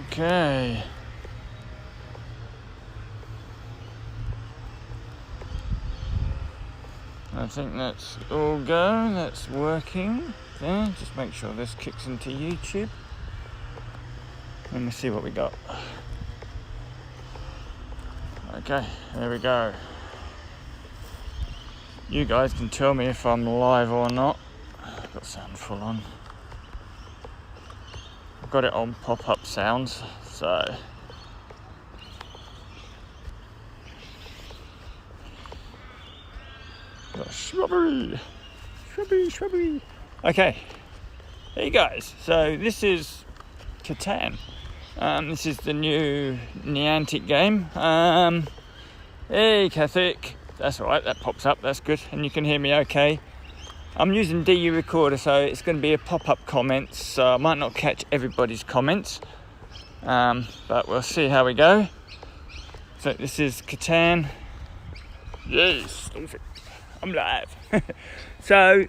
Okay. I think that's all go. That's working. There. Just make sure this kicks into YouTube. Let me see what we got. Okay, there we go. You guys can tell me if I'm live or not. I've got sound full on. I've got it on pop-up sounds, so shrubbery. Okay, there you guys. So this is Catan. This is the new Niantic game. Hey, Catholic. That's alright, that pops up, that's good. And you can hear me okay. I'm using DU Recorder, so it's going to be a pop-up comments. So I might not catch everybody's comments. But we'll see how we go. So this is Catan. Yes, I'm live. So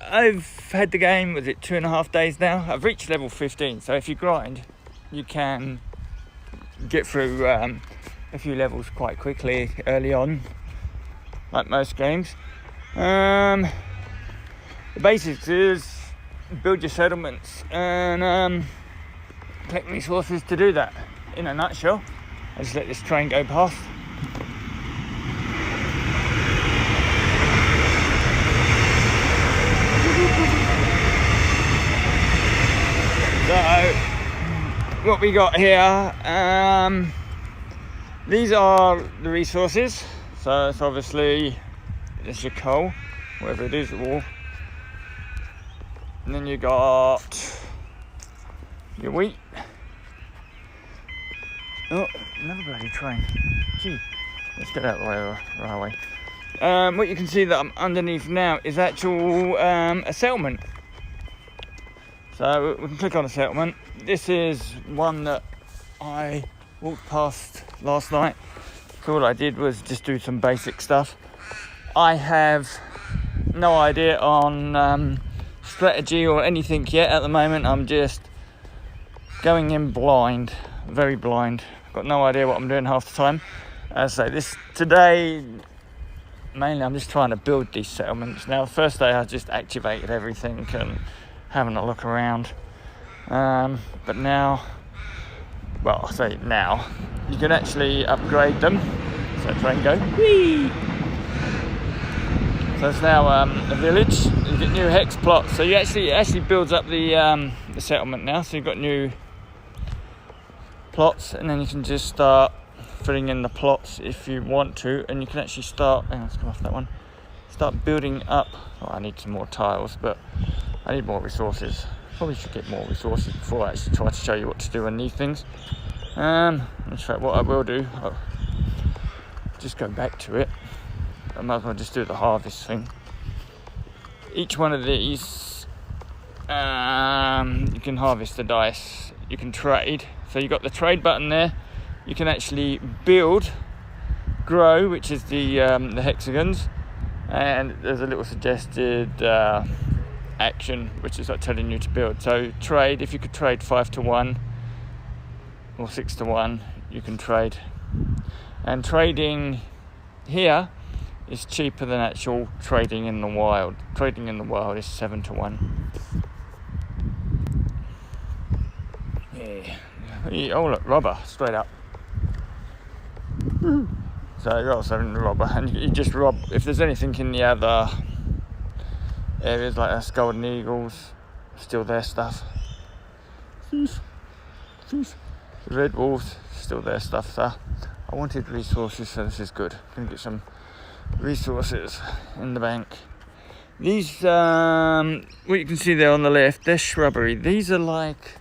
I've had the game, was it 2.5 days now? I've reached level 15, so if you grind, you can get through a few levels quite quickly early on, like most games. The basics is build your settlements and collect resources to do that. In a nutshell, I just let this train go past. So, what we got here, these are the resources. So it's obviously, it's your coal, whatever it is, or. And then you got your wheat. Oh, another bloody train. Gee, let's get out of the way of the railway. What you can see that I'm underneath now is actual a settlement. So we can click on a settlement. This is one that I walked past last night. So all I did was just do some basic stuff. I have no idea on strategy or anything yet at the moment. I'm just going in blind, very blind. Got no idea what I'm doing half the time. As I say, this today, mainly I'm just trying to build these settlements. Now, the first day I just activated everything and having a look around. But now, well, I say now, you can actually upgrade them. So train go. Whee! So it's now a village. You get new hex plots. So it actually builds up the settlement now. So you've got new plots, and then you can just start filling in the plots if you want to, and you can actually start. Hang on, let's come off that one. Start building up. Oh, I need some more tiles, but I need more resources. Probably should get more resources before I actually try to show you what to do on these things. In fact, what I will do, I'll just go back to it. I might as well just do the harvest thing. Each one of these, you can harvest the dice. You can trade. So you've got the trade button there. You can actually build, grow, which is the hexagons, and there's a little suggested action, which is like telling you to build. So trade, if you could trade 5-1 or 6-1, you can trade. And trading here is cheaper than actual trading in the wild. Trading in the wild is 7-1. Yeah. Oh look, robber, straight up. So you're also having the robber, and you just rob. If there's anything in the other areas like us, golden eagles, still their stuff. Thief. The red wolves, still their stuff. So I wanted resources, so this is good. Gonna get some resources in the bank. These, what you can see there on the left, they're shrubbery. These are like,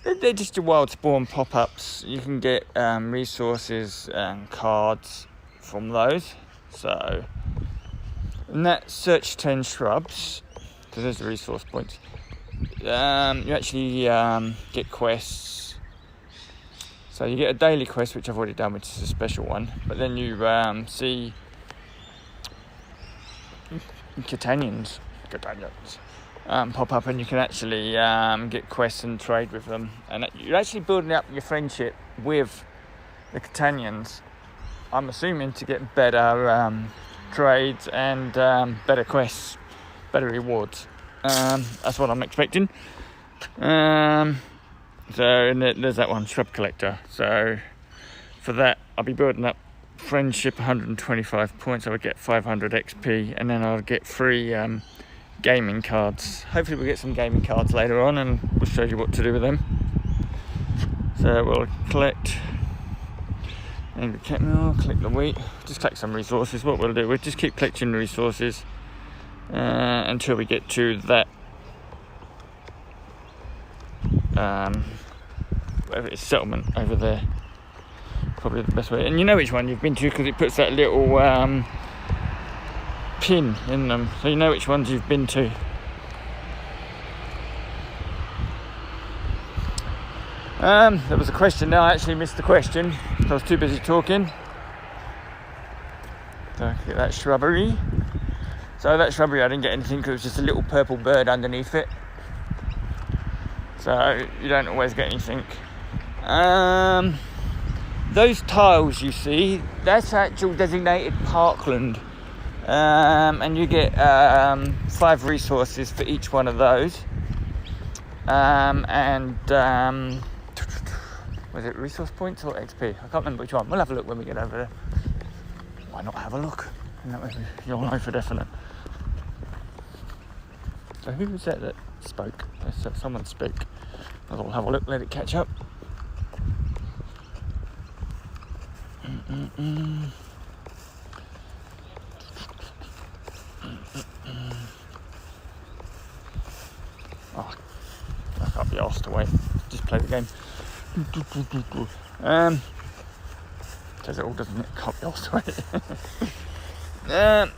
they're just your wild spawn pop-ups. You can get resources and cards from those. So, and that search 10 shrubs, because there's the resource points. You actually get quests. So you get a daily quest, which I've already done, which is a special one. But then you see Catanians, pop up, and you can actually get quests and trade with them, and you're actually building up your friendship with the Catanians, I'm assuming, to get better trades and better quests, better rewards. That's what I'm expecting. So and there's that one, shrub collector. So for that I'll be building up friendship, 125 points. I would get 500 XP, and then I'll get free gaming cards. Hopefully we'll get some gaming cards later on, and we'll show you what to do with them. So we'll collect and collect the wheat, just collect some resources. What we'll do, we'll just keep collecting resources until we get to that whatever it is, settlement over there. Probably the best way, and you know which one you've been to because it puts that little pin in them, so you know which ones you've been to. There was a question there. I actually missed the question because I was too busy talking. So get that shrubbery. So that shrubbery I didn't get anything because it was just a little purple bird underneath it. So you don't always get anything. Those tiles you see, that's actual designated parkland. And you get 5 resources for each one of those. Was it resource points or XP? I can't remember which one. We'll have a look when we get over there. Why not have a look? And that way you'll know for definite. So who was that spoke? Someone spoke. I'll have a look, let it catch up. Oh, I can't be asked to wait. Just play the game. Says it all, doesn't it? Can't be asked to wait.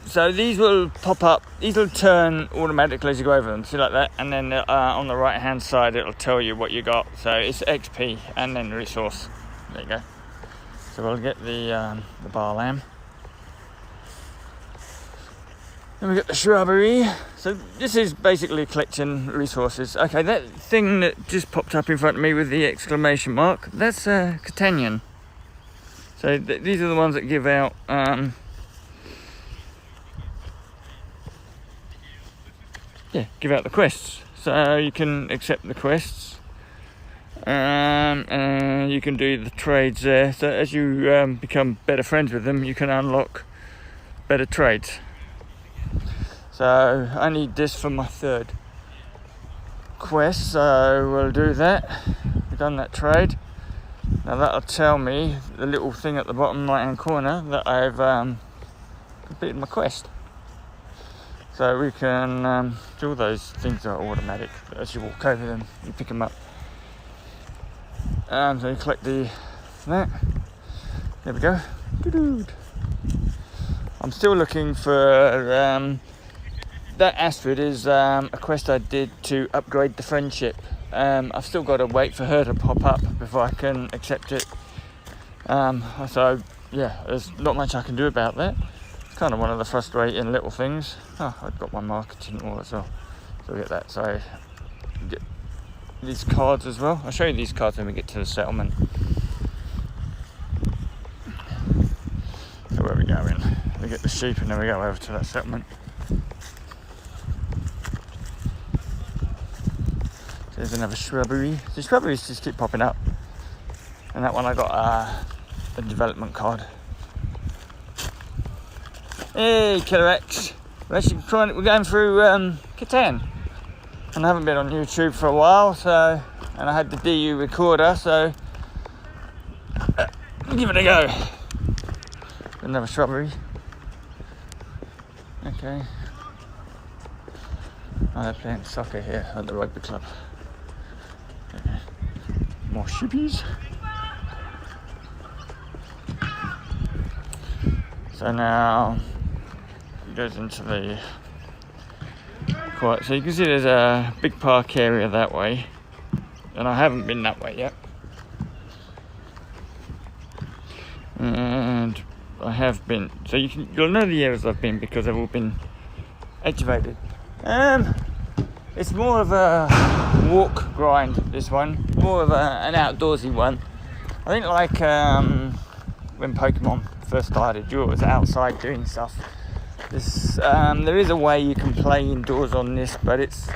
So these will pop up. These will turn automatically as you go over them. See, like that. And then on the right hand side it'll tell you what you got. So it's XP and then resource. There you go. So we'll get the bar lamb. Then we get the shrubbery. So this is basically collecting resources. Okay, that thing that just popped up in front of me with the exclamation mark, that's Catanian. So these are the ones that give out give out the quests. So you can accept the quests. And you can do the trades there. So as you become better friends with them, you can unlock better trades. So I need this for my 3rd quest, so we'll do that. We've done that trade. Now that'll tell me, the little thing at the bottom right hand corner, that I've completed my quest. So we can do all those things are automatic. As you walk over them, you pick them up. So you collect that. There we go. I'm still looking for that Astrid is a quest I did to upgrade the friendship. I've still got to wait for her to pop up before I can accept it. So yeah, there's not much I can do about that. It's kind of one of the frustrating little things. Oh, I've got my marketing all as well. So we'll get that. So get these cards as well. I'll show you these cards when we get to the settlement. So where are we going? We get the sheep and then we go over to that settlement. So there's another shrubbery. The shrubberies just keep popping up. And that one I got a development card. Hey, Killer X. We're going through Catan. And I haven't been on YouTube for a while, so, and I had the DU recorder, so give it a go. Another shrubbery. Okay. Oh, they're playing soccer here at the rugby club. Okay. More sheepies. So now it goes into the quiet. So you can see there's a big park area that way, and I haven't been that way yet. And I have been. So you'll know the areas I've been because they've all been activated. It's more of a walk grind, this one. More of an outdoorsy one. I think like when Pokemon first started, you were outside doing stuff. There is a way you can play indoors on this, but it's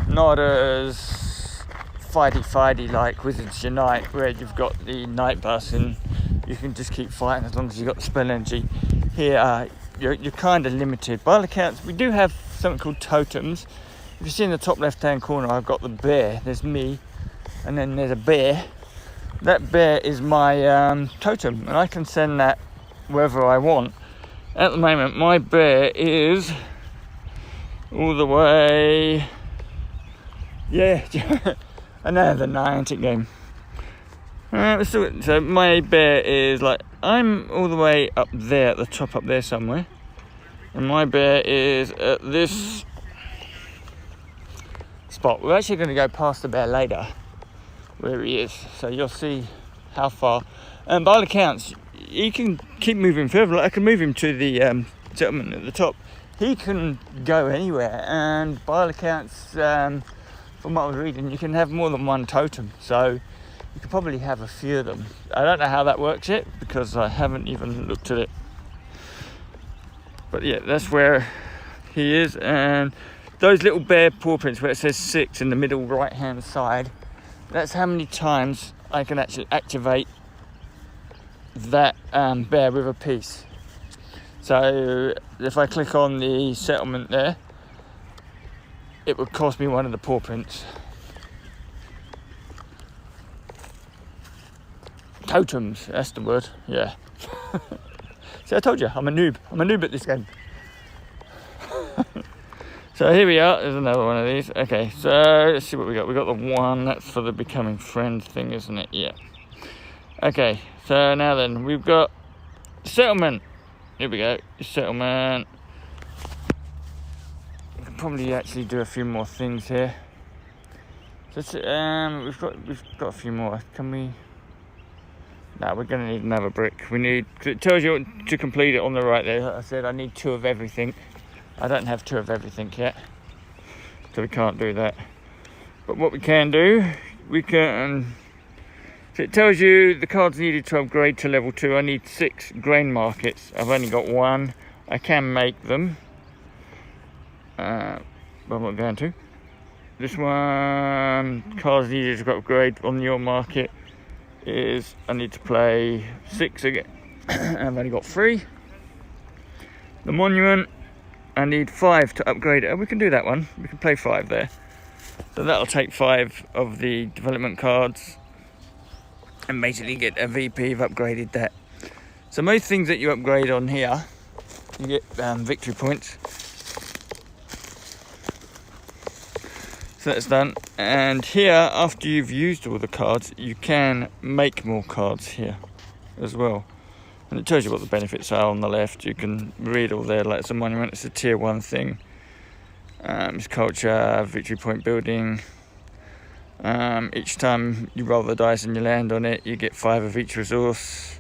not as fighty like Wizards Unite, where you've got the night bus and you can just keep fighting as long as you've got the spell energy. Here, you're kind of limited. By all accounts, we do have something called totems. If you see in the top left-hand corner, I've got the bear. There's me, and then there's a bear. That bear is my totem, and I can send that wherever I want. At the moment, my bear is all the way... Yeah, another Niantic game. So my bear is like... I'm all the way up there, at the top up there somewhere. And my bear is at this spot. We're actually going to go past the bear later, where he is. So you'll see how far. And by all accounts, he can keep moving further. Like I can move him to the settlement at the top. He can go anywhere, and by all accounts, from what I was reading, you can have more than one totem. So you could probably have a few of them. I don't know how that works yet because I haven't even looked at it. But yeah, that's where he is. And those little bear paw prints where it says 6 in the middle right hand side, that's how many times I can actually activate that bear with a piece. So if I click on the settlement there, it would cost me one of the paw prints. Totems, that's the word, yeah. See, I told you, I'm a noob at this game. So here we are, there's another one of these. Okay, so let's see what we got. We got the one, that's for the becoming friend thing, isn't it? Yeah. Okay, so now then, we've got settlement. Here we go, settlement. We can probably actually do a few more things here. So we've got a few more. Can we? No, we're going to need another brick. It tells you to complete it on the right there. I said I need 2 of everything. I don't have 2 of everything yet, so we can't do that. But what we can do, so it tells you the cards needed to upgrade to level 2. I need 6 grain markets. I've only got 1. I can make them, but I'm not going to. This one, cards needed to upgrade on your market, is I need to play 6 again. I've only got 3. The monument, I need 5 to upgrade it. We can do that one. We can play 5 there. So that'll take 5 of the development cards and basically get a VP. I've upgraded that. So most things that you upgrade on here, you get victory points. So that's done. And here, after you've used all the cards, you can make more cards here as well. And it tells you what the benefits are on the left. You can read all there, like it's a monument, it's a tier 1 thing. It's culture, victory point building. Each time you roll the dice and you land on it, you get 5 of each resource.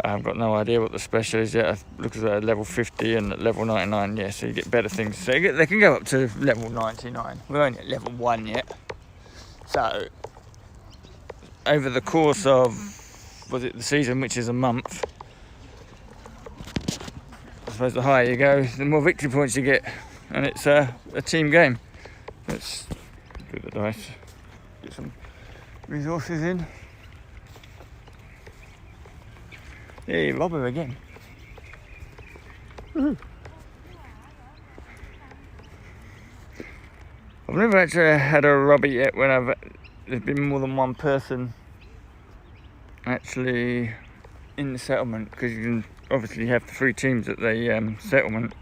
I've got no idea what the special is yet. I look at level 50 and at level 99, yeah, so you get better things. So they can go up to level 99. We're only at level 1 yet. So, over the course of, the season, which is a month, I suppose the higher you go, the more victory points you get. And it's a team game. Let's do the dice, get some resources in. Hey, robber again. Woohoo. I've never actually had a robber yet when there's been more than one person actually in the settlement, because you can obviously have 3 teams at the settlement.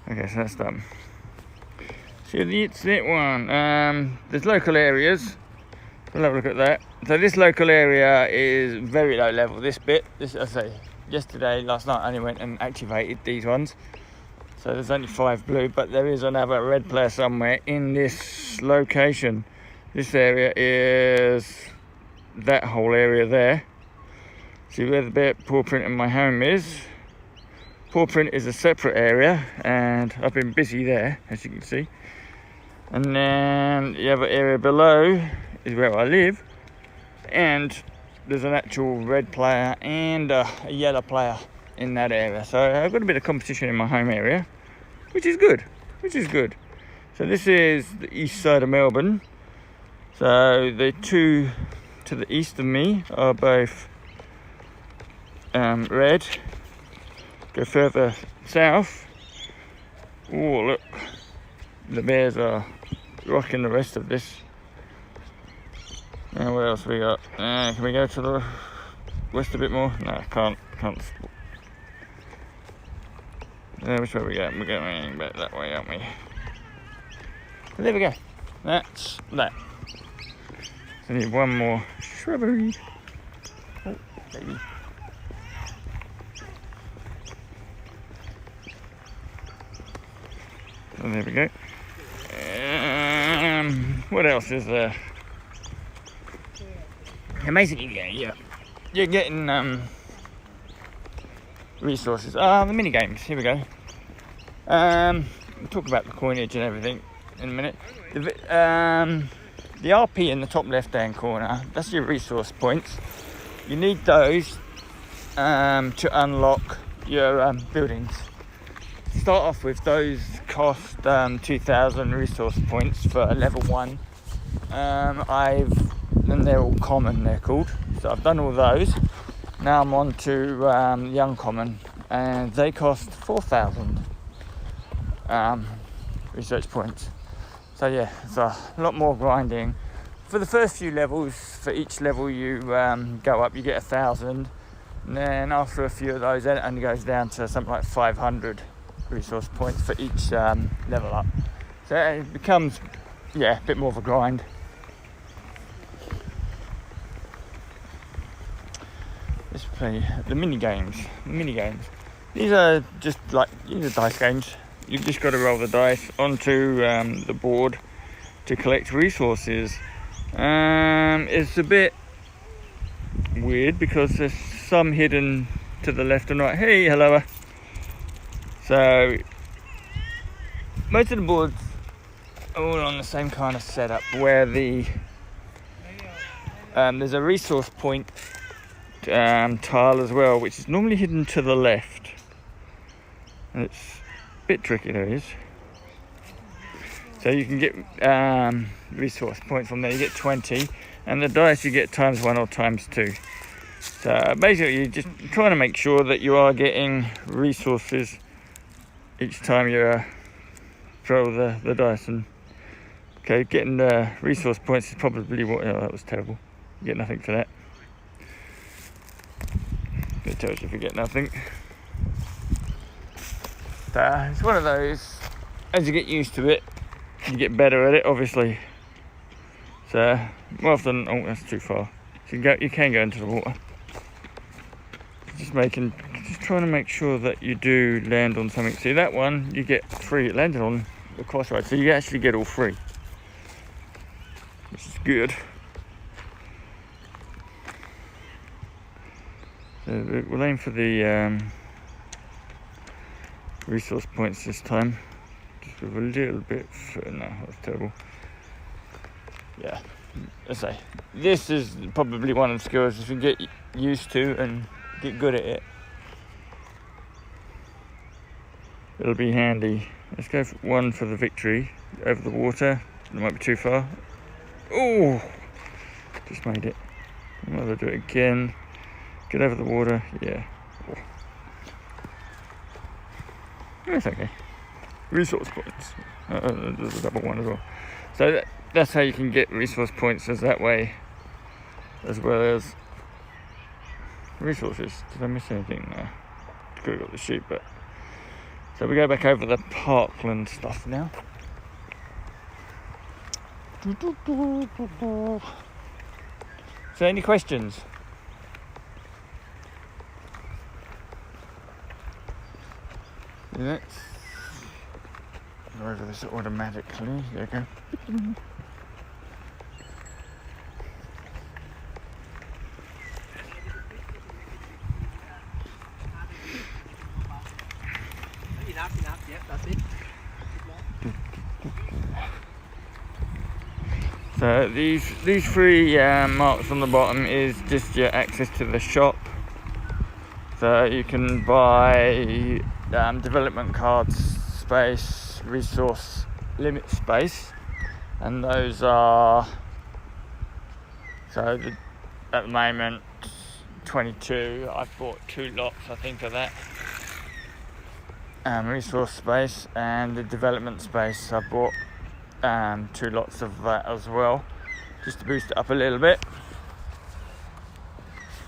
Okay, so that's done. So it's that one. There's local areas. We'll have a look at that. So this local area is very low level. This bit, I say, last night I only went and activated these ones. So there's only 5 blue, but there is another red player somewhere in this location. This area is that whole area there. See where the paw print in my home is? paw print is a separate area, and I've been busy there, as you can see. And then the other area below is where I live, and there's an actual red player and a yellow player in that area. So I've got a bit of competition in my home area, which is good. So this is the east side of Melbourne. So the two to the east of me are both red. Go further south. Oh, look, the bears are rocking the rest of this. And what else we got? Can we go to the west a bit more? No, can't. Which way are we going? We're going back that way, aren't we? So there we go. That's that. So I need one more shrubbery. Oh, baby. So there we go. What else is there? Amazingly, you're getting resources. The mini games. Here we go. We'll talk about the coinage and everything in a minute. The RP in the top left-hand corner. That's your resource points. You need those to unlock your buildings. Start off with those cost 2,000 resource points for a level 1. And they're all common, they're called. So I've done all those. Now I'm on to young common, and they cost 4,000 research points. So yeah, it's a lot more grinding. For the first few levels, for each level you go up, you get 1,000. And then after a few of those, then it only goes down to something like 500 resource points for each level up. So it becomes, a bit more of a grind. Let's play the mini games. These are just like dice games. You've just got to roll the dice onto the board to collect resources. It's a bit weird because there's some hidden to the left and right. Hey, hello. So most of the boards are all on the same kind of setup where there's a resource point tile as well, which is normally hidden to the left, and it's a bit tricky. There is, so you can get resource points from there. You get 20, and the dice you get ×1 or ×2. So basically you're just trying to make sure that you are getting resources each time you throw the dice. And getting the resource points is probably what. Oh, that was terrible. You get nothing for that. It tells you if you get nothing. It's one of those, as you get used to it, you get better at it, obviously. So more often, that's too far. So you can go into the water. Just trying to make sure that you do land on something. See, that one you get 3. It landed on the crossroads, so you actually get all 3, which is good. So we'll aim for the resource points this time. Just with a little bit. No, that's terrible. Yeah, let's say this is probably one of the skills if you get used to and get good at it. It'll be handy. Let's go for one for the victory over the water. It might be too far. Oh, just made it. I might as well do it again. Get over the water, yeah. Oh. That's okay. Resource points. There's a double one as well. So that's how you can get resource points, is that way, as well as resources. Did I miss anything? No. Could have got the sheep, but. So we go back over the parkland stuff now. So any questions? Let's go over this automatically. There you go. That's it. So these three marks on the bottom is just your access to the shop. So you can buy development cards space, resource limit space, and those are at the moment 22. I've bought 2 lots, I think, of that. Resource space and the development space. I've bought 2 lots of that as well, just to boost it up a little bit.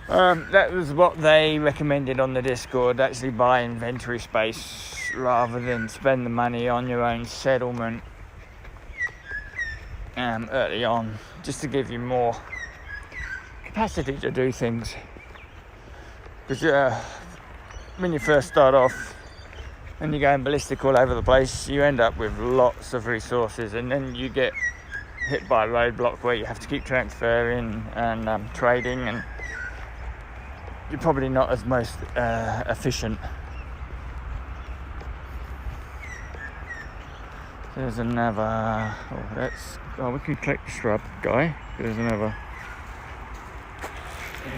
That was what they recommended on the Discord, actually buy inventory space rather than spend the money on your own settlement early on, just to give you more capacity to do things. Because when you first start off and you're going ballistic all over the place, you end up with lots of resources, and then you get hit by a roadblock where you have to keep transferring and trading, and you're probably not as most efficient. There's another. We can collect the shrub guy. There's another.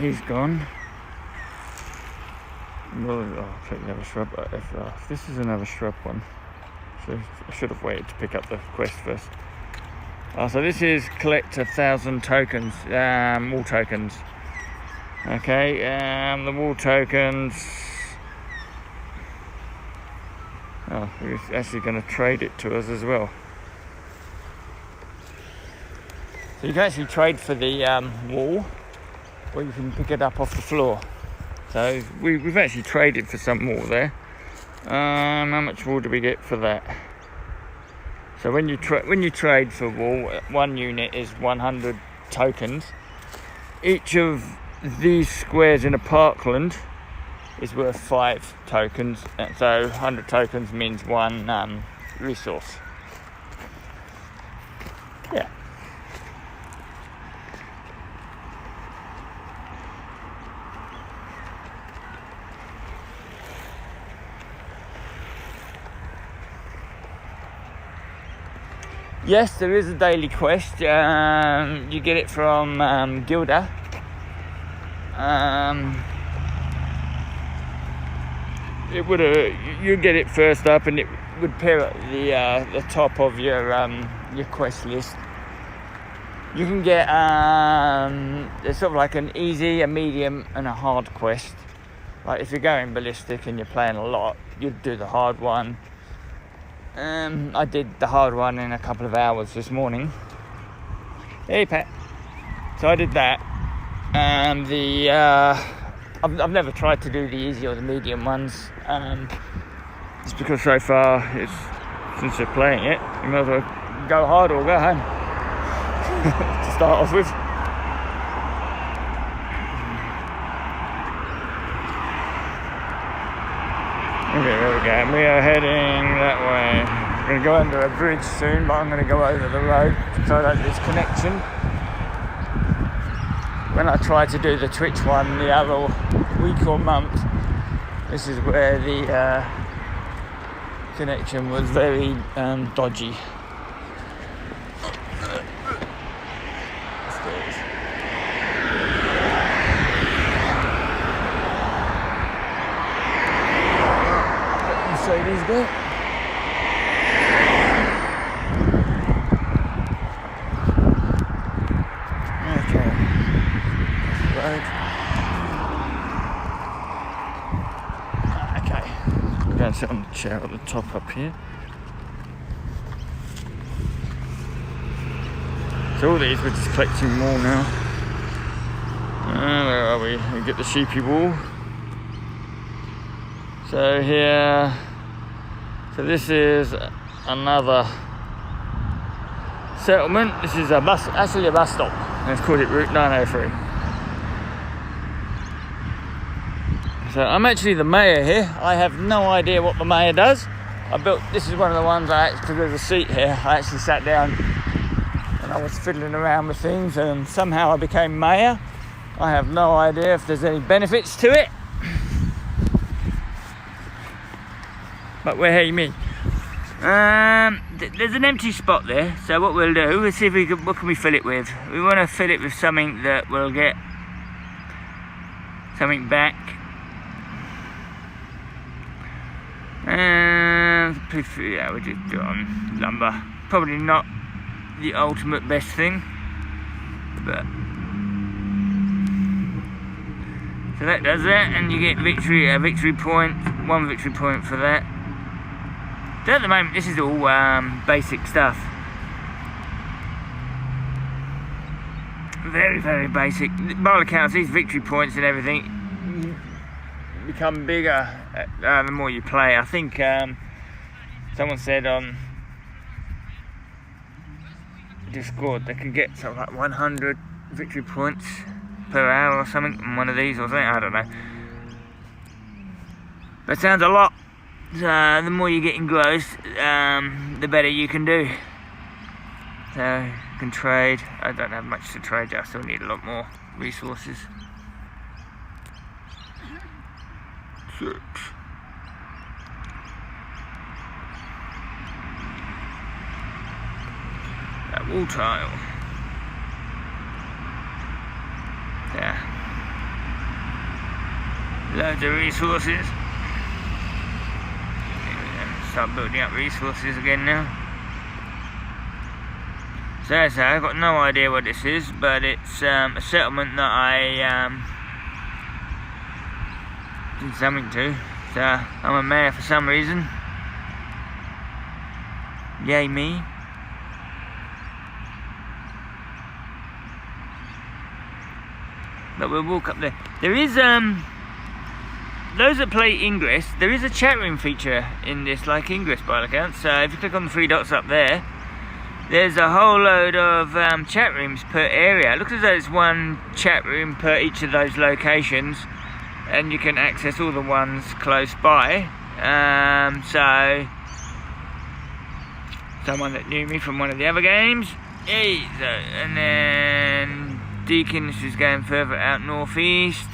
He's gone. Well, I'll take the other shrub. This is another shrub one, so I should have waited to pick up the quest first. So this is collect 1,000 tokens, wall tokens. Okay, the wall tokens. Oh, we're actually going to trade it to us as well. So you can actually trade for the wall, or you can pick it up off the floor. So we've actually traded for some wall there. How much wall do we get for that? So when you trade for wall, 1 unit is 100 tokens. Each of these squares in a parkland is worth 5 tokens. So 100 tokens means 1 resource. Yeah. Yes, there is a daily quest. You get it from Gilda. You get it first up, and it would appear at the top of your quest list. You can get it's sort of like an easy, a medium, and a hard quest. Like if you're going ballistic and you're playing a lot, you'd do the hard one. I did the hard one in a couple of hours this morning. Hey, Pat. So I did that. And I've never tried to do the easy or the medium ones. Just because so far, since you're playing it, you might as well go hard or go home. To start off with. Okay, there we go. And we are heading that way. I'm going to go under a bridge soon, but I'm going to go over the road so that there's connection. When I tried to do the Twitch one the other week or month, this is where the connection was very dodgy. Mercedes go. Okay. Right. Okay. We're going to sit on the chair at the top up here. So all these we're just collecting more now. Where are we? We get the sheepy wall. So here. So this is another settlement. This is actually a bus stop. Let's call it Route 903. So I'm actually the mayor here. I have no idea what the mayor does. This is one of the ones because there's a seat here. I actually sat down and I was fiddling around with things, and somehow I became mayor. I have no idea if there's any benefits to it. But we're here, me. There's an empty spot there, so what we'll do, we'll see if we can, what can we fill it with. We want to fill it with something that will get something back. Yeah, we'll just do it on lumber. Probably not the ultimate best thing, but so that does that, and you get a victory point, 1 victory point for that. So at the moment, this is all basic stuff. Very, very basic. By all accounts, these victory points and everything become bigger the more you play. I think someone said on Discord they can get something like 100 victory points per hour or something on one of these or something, I don't know. That sounds a lot. The more you get engrossed, the better you can do. So you can trade. I don't have much to trade, I still need a lot more resources. 6. That wall tile. There. Loads of resources. Start building up resources again now. So I've got no idea what this is, but it's a settlement that I did something to. So I'm a mayor for some reason. Yay me. But we'll walk up there. There is those that play Ingress, there is a chat room feature in this, like Ingress by all accounts. So if you click on the 3 dots up there, there's a whole load of chat rooms per area. It looks as though there's 1 chat room per each of those locations, and you can access all the ones close by. So someone that knew me from one of the other games. Hey, so, and then Deacon, this is going further out northeast.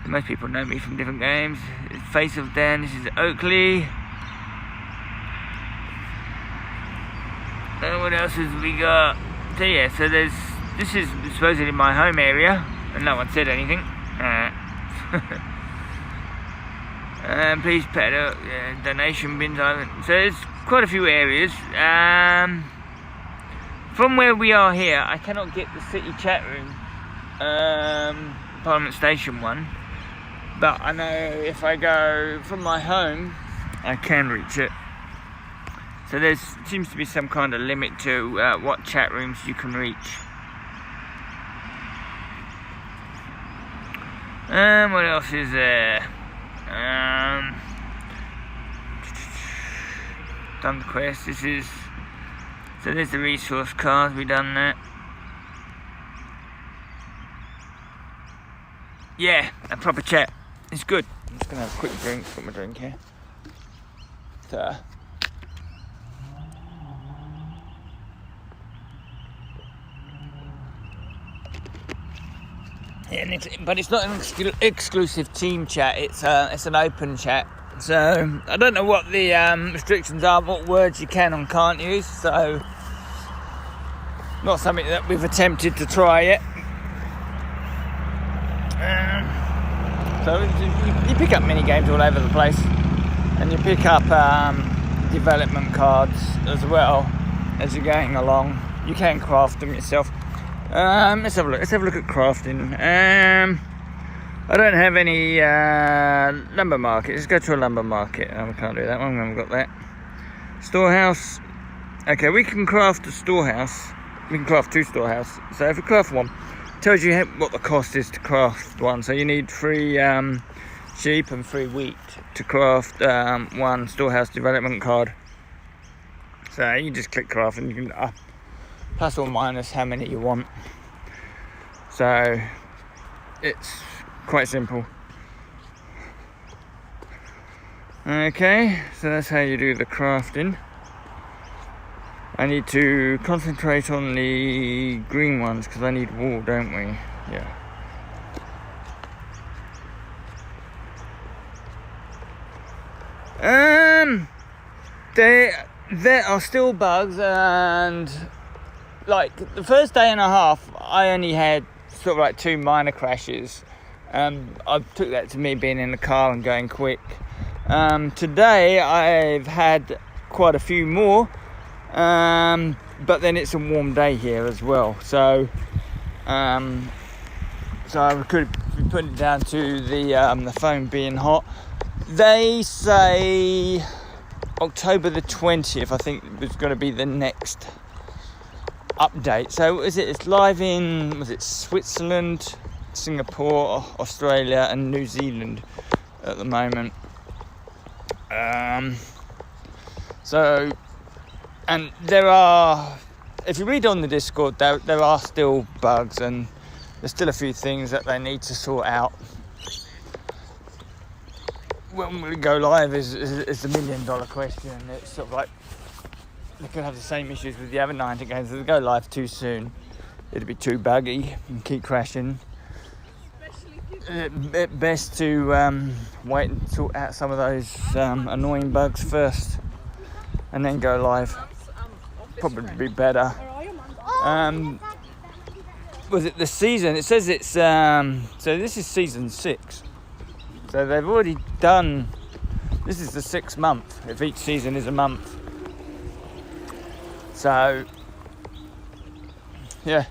Most people know me from different games. Face of Dan, this is Oakley. What else have we got? So yeah, so this is supposedly my home area, and no one said anything. Please pet donation bins island. So there's quite a few areas. From where we are here, I cannot get the city chat room, Parliament Station one. But I know if I go from my home, I can reach it. So there seems to be some kind of limit to what chat rooms you can reach. What else is there? Done the quest. This is. So there's the resource cards. We've done that. Yeah, a proper chat. It's good. I'm just gonna have a quick drink. Put my drink here. So. Yeah, but it's not an exclusive team chat. It's an open chat. So I don't know what the restrictions are, what words you can and can't use. So not something that we've attempted to try yet. So you pick up mini games all over the place, and you pick up development cards as well as you're going along. You can craft them yourself. Let's have a look. Let's have a look at crafting. I don't have any lumber market. Let's go to a lumber market. We can't do that one. We haven't got that. Storehouse. Okay, we can craft a storehouse. We can craft 2 storehouses. So if we craft one, it tells you what the cost is to craft one. So you need 3 sheep and 3 wheat to craft 1 storehouse development card. So you just click craft and you can plus or minus how many you want. So it's quite simple. Okay, so that's how you do the crafting. I need to concentrate on the green ones because I need wool, don't we? Yeah. There are still bugs, and like the first day and a half, I only had sort of like 2 minor crashes. I took that to me being in the car and going quick. Today I've had quite a few more, but then it's a warm day here as well, so I could be putting it down to the phone being hot. They say October the 20th, I think, was going to be the next update. So it's live in, was it Switzerland, Singapore, Australia and New Zealand at the moment. So, and there are, if you read on the Discord, there are still bugs, and there's still a few things that they need to sort out. When we go live is the $1 million question. It's sort of like they could have the same issues with the other 90 games. If they go live too soon, it'd be too buggy and keep crashing. Best to wait and sort out some of those annoying bugs first, and then go live. Probably be better. Was it the season? It says it's so this is season 6. So they've already done. This is the 6th month. If each season is a month. So yeah.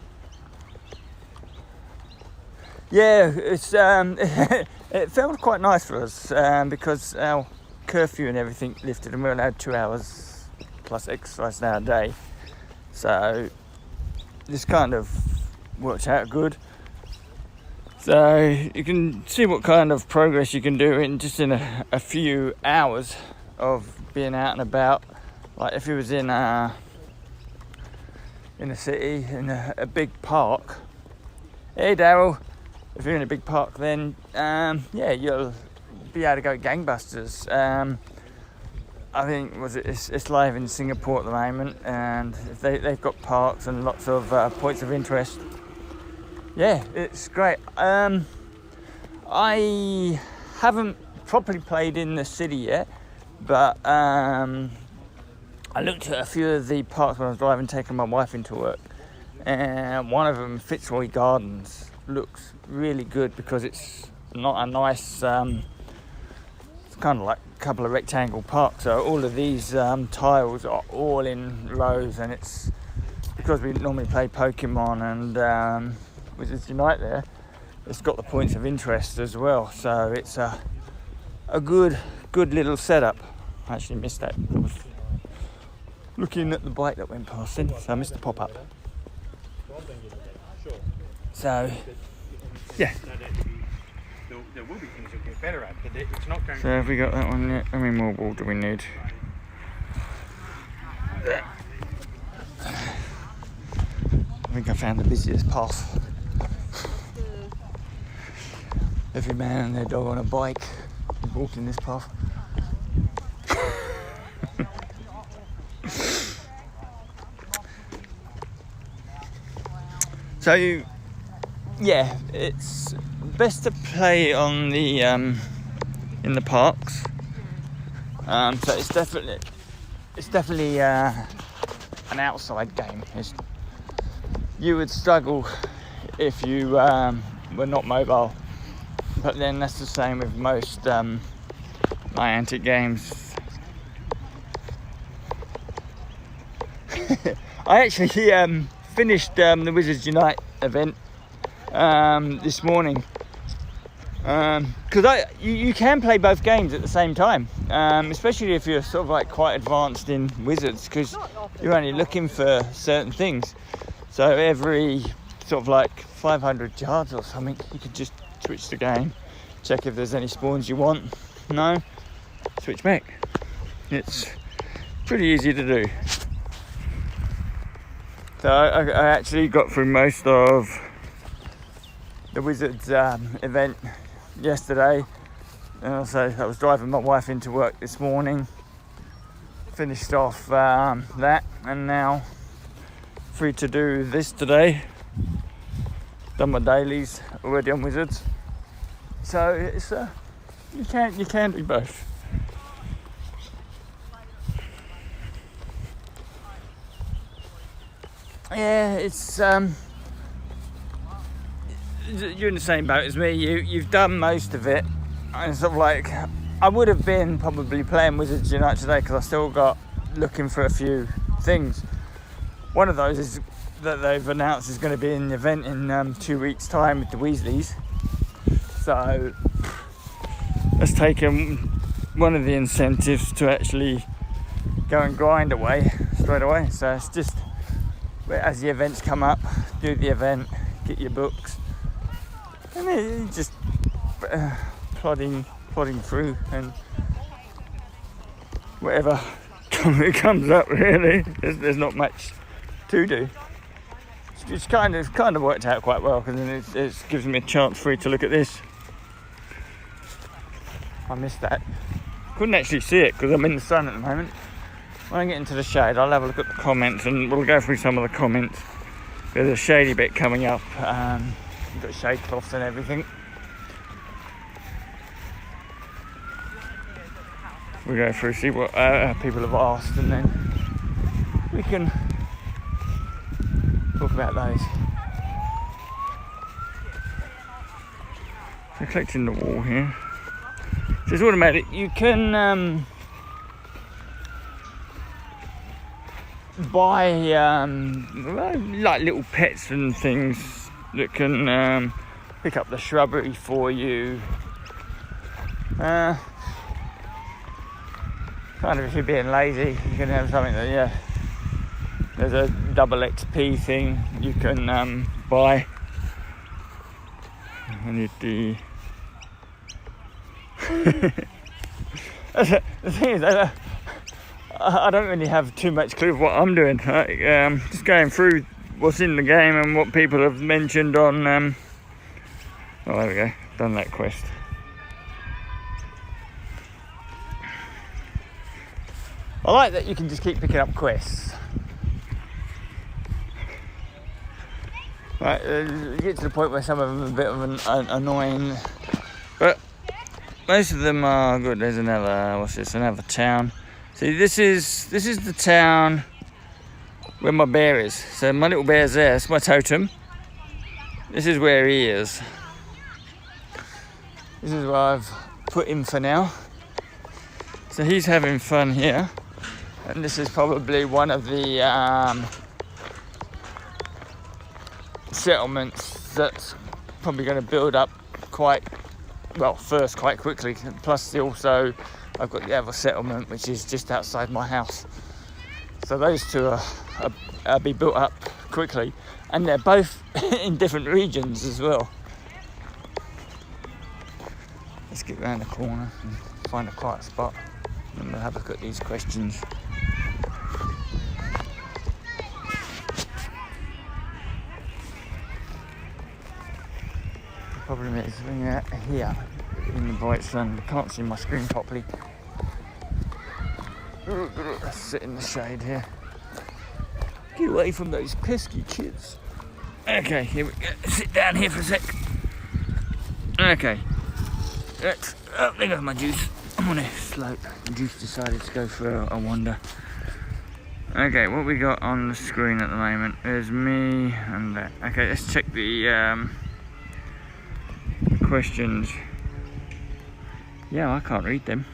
Yeah, it's it felt quite nice for us because our curfew and everything lifted, and we're allowed 2 hours plus exercise now a day. So this kind of worked out good. So you can see what kind of progress you can do in just in a few hours of being out and about. Like if you was in a city, in a big park. Hey Daryl. If you're in a big park, then yeah, you'll be able to go gangbusters. I think it's live in Singapore at the moment, and they've got parks and lots of points of interest. Yeah, it's great. I haven't properly played in the city yet, but I looked at a few of the parks when I was driving, taking my wife into work, and one of them, Fitzroy Gardens, looks really good because it's not a nice it's kind of like a couple of rectangle parks, so all of these tiles are all in rows, and it's because we normally play Pokemon and Wizards Unite there, it's got the points of interest as well, so it's a good little setup. I actually missed that. I was looking at the bike that went past then, so I missed the pop-up. So, yeah. There will be things you'll get better at, but it's not going So have we got that one yet? How many more wool do we need? I think I found the busiest path. Every man and their dog on a bike is walking this path. So, yeah, it's best to play on the in the parks. So it's definitely an outside game. You would struggle if you were not mobile, but then that's the same with most Niantic games. I actually finished the Wizards Unite event this morning because you can play both games at the same time, especially if you're sort of like quite advanced in Wizards, because you're only looking for certain things. So every sort of like 500 yards or something, you could just switch the game, check if there's any spawns you want. No, switch back. It's pretty easy to do. So I actually got through most of the Wizards event yesterday. And also I was driving my wife into work this morning, finished off that, and now free to do this today. Done my dailies already on Wizards. So it's you can do both. yeah, it's you're in the same boat as me. You've done most of it. And sort of like, I would have been probably playing Wizards Unite today because I still got looking for a few things. One of those is that they've announced is going to be an event in 2 weeks' time with the Weasleys. So that's taken one of the incentives to actually go and grind away straight away. So it's just as the events come up, do the event, get your books, and then just plodding through, and whatever comes up. Really, there's not much to do. It's kind of worked out quite well because then it gives me a chance free to look at this. I missed that. Couldn't actually see it because I'm in the sun at the moment. When I get into the shade, I'll have a look at the comments and we'll go through some of the comments. There's a shady bit coming up. You've got shade cloths and everything. We'll go through, see what people have asked, and then we can talk about those. So collecting the wall here. So it's automatic. You can buy like little pets and things that can pick up the shrubbery for you. Kind of if you're being lazy, you can have something that, yeah, there's a double XP thing you can buy. I need the the thing is, I don't really have too much clue of what I'm doing. Just going through what's in the game and what people have mentioned on oh, there we go, done that quest. I like that you can just keep picking up quests. Right, you get to the point where some of them are a bit of an annoying, but most of them are good. There's another, what's this? Another town. See, this is the town where my bear is. So my little bear's there. It's my totem. This is where he is. This is where I've put him for now. So he's having fun here. And this is probably one of the settlements that's probably going to build up quite quickly. Plus also I've got the other settlement which is just outside my house. So those two are be built up quickly, and they're both in different regions as well. Let's get round the corner and find a quiet spot and we'll have a look at these questions. The problem is when you're here in the bright sun, I can't see my screen properly. Let's sit in the shade here. Get away from those pesky kids. Okay, here we go. Sit down here for a sec. Okay. There goes my juice. I'm on a slope. The juice decided to go for a wander. Okay, what we got on the screen at the moment is me and that. Okay, let's check the questions. Yeah, I can't read them.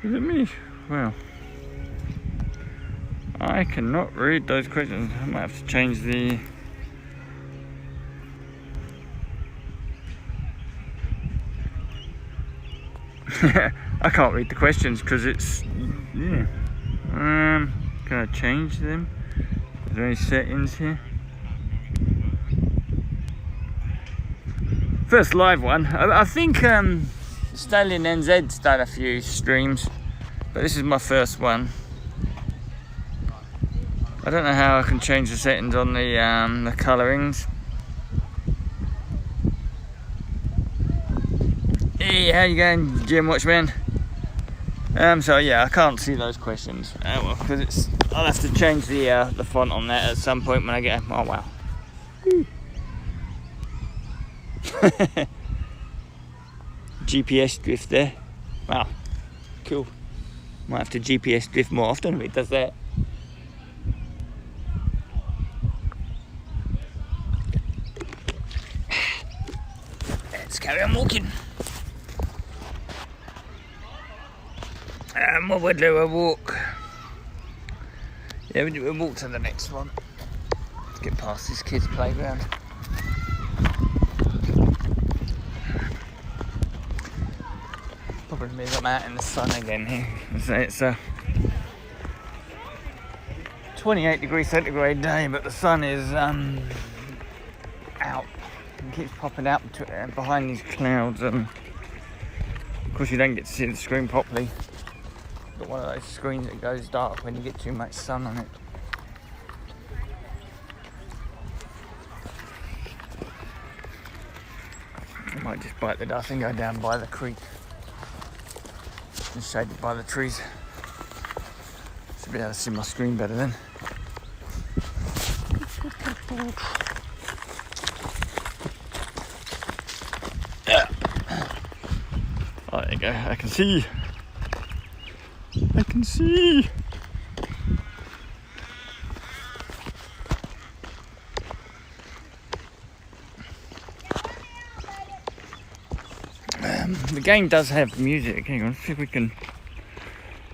Is it me? Well, I cannot read those questions. I might have to change the... I can't read the questions because it's... yeah. Can I change them? Is there any settings here? First live one. I think Stallion NZ's done a few streams, but this is my first one. I don't know how I can change the settings on the colourings. Hey, how you going, Jim Watchman? So yeah, I can't see those questions. Well, because I'll have to change the font on that at some point when I get. Oh wow. GPS drift there. Wow, cool. Might have to GPS drift more often if it does that. Let's carry on walking. And what we'll do, we'll walk. Yeah, we'll walk to the next one. Let's get past this kids' playground. Problem is I'm out in the sun again here. It's a 28 degrees centigrade day, but the sun is out. It keeps popping out behind these clouds. Of course, you don't get to see the screen properly. Got one of those screens that goes dark when you get too much sun on it. I might just bite the dust and go down by the creek. It's shaded by the trees. Should be able to see my screen better then. Oh, there you go. I can see. I can see. The game does have music. Hang on, let's see if we can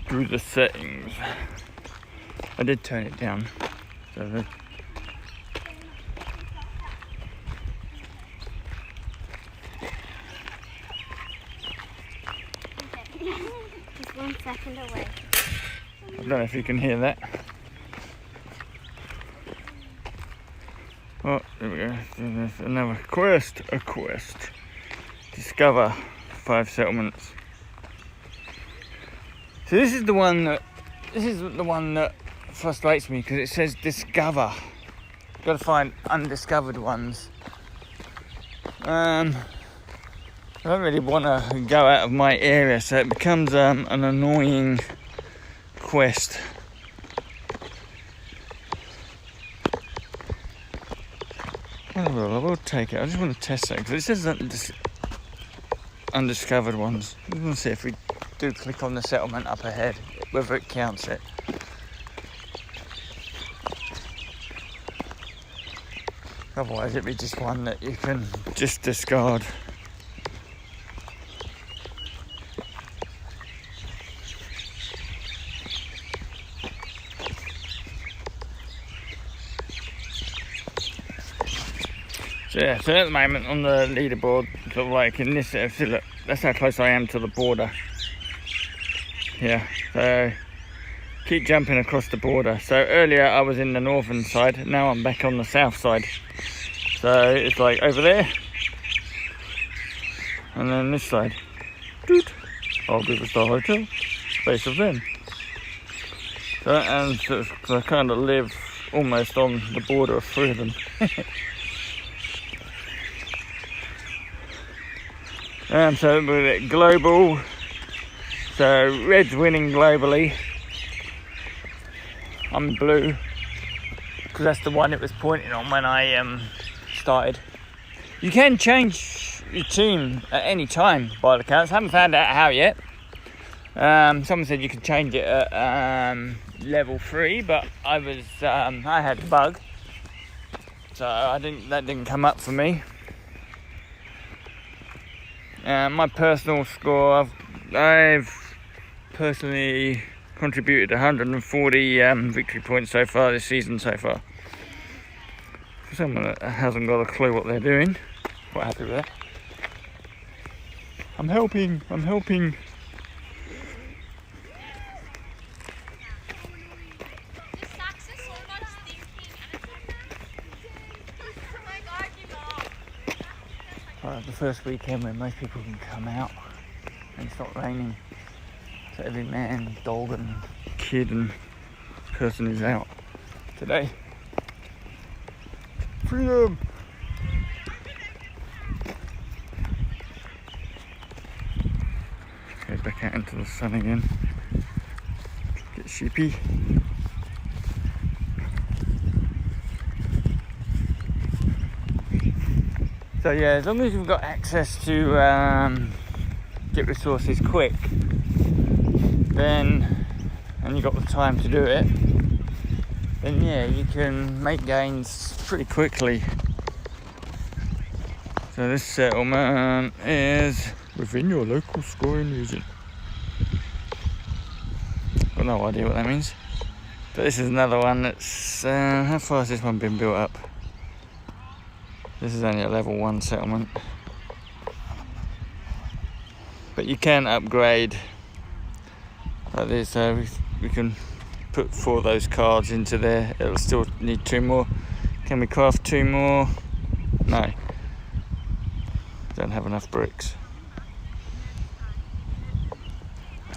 do the settings. I did turn it down. So Just 1 second away. I don't know if you can hear that. Oh, there we go. There's another quest. A quest. Discover 5 settlements. So this is the one that frustrates me because it says discover. You've got to find undiscovered ones. I don't really want to go out of my area, so it becomes an annoying quest. I will take it. I just want to test that because it says undiscovered ones. We'll see if we do click on the settlement up ahead, whether it counts it. Otherwise it'd be just one that you can just discard. So yeah, so at the moment on the leaderboard, sort of like in this, see look, that's how close I am to the border. Yeah, so keep jumping across the border. So earlier I was in the northern side, now I'm back on the south side. So it's like over there, and then this side. Doot. I'll give us the hotel, base of them. So, and so I kind of live almost on the border of 3 of them. So we're global, so red's winning globally. I'm blue because that's the one it was pointing on when I started. You can change your team at any time by the counts. Haven't found out how yet. Someone said you could change it at level 3, but I had a bug, so that didn't come up for me. My personal score, I've personally contributed 140 victory points so far this season so far. For someone that hasn't got a clue what they're doing, quite happy with that. I'm helping. The first weekend when most people can come out and it's not raining, so every man, dog and kid and person is out today. Freedom! Okay, back out into the sun again. Get sheepy. So yeah, as long as you've got access to get resources quick, then and you've got the time to do it, then yeah, you can make gains pretty quickly. So this settlement is within your local scoring region. Got no idea what that means. But this is another one that's, how far has this one been built up? This is only a level 1 settlement. But you can upgrade like this, so we can put 4 of those cards into there. It'll still need 2 more. Can we craft 2 more? No. Don't have enough bricks.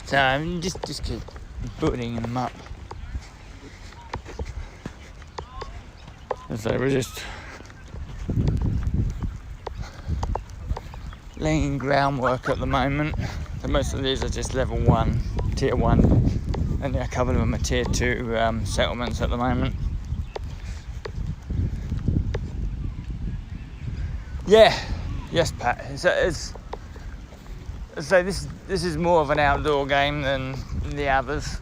So just keep putting them up. So we're just laying groundwork at the moment. So most of these are just level 1, tier 1, and a couple of them are tier 2 settlements at the moment. Yeah, yes, Pat. So this is more of an outdoor game than the others.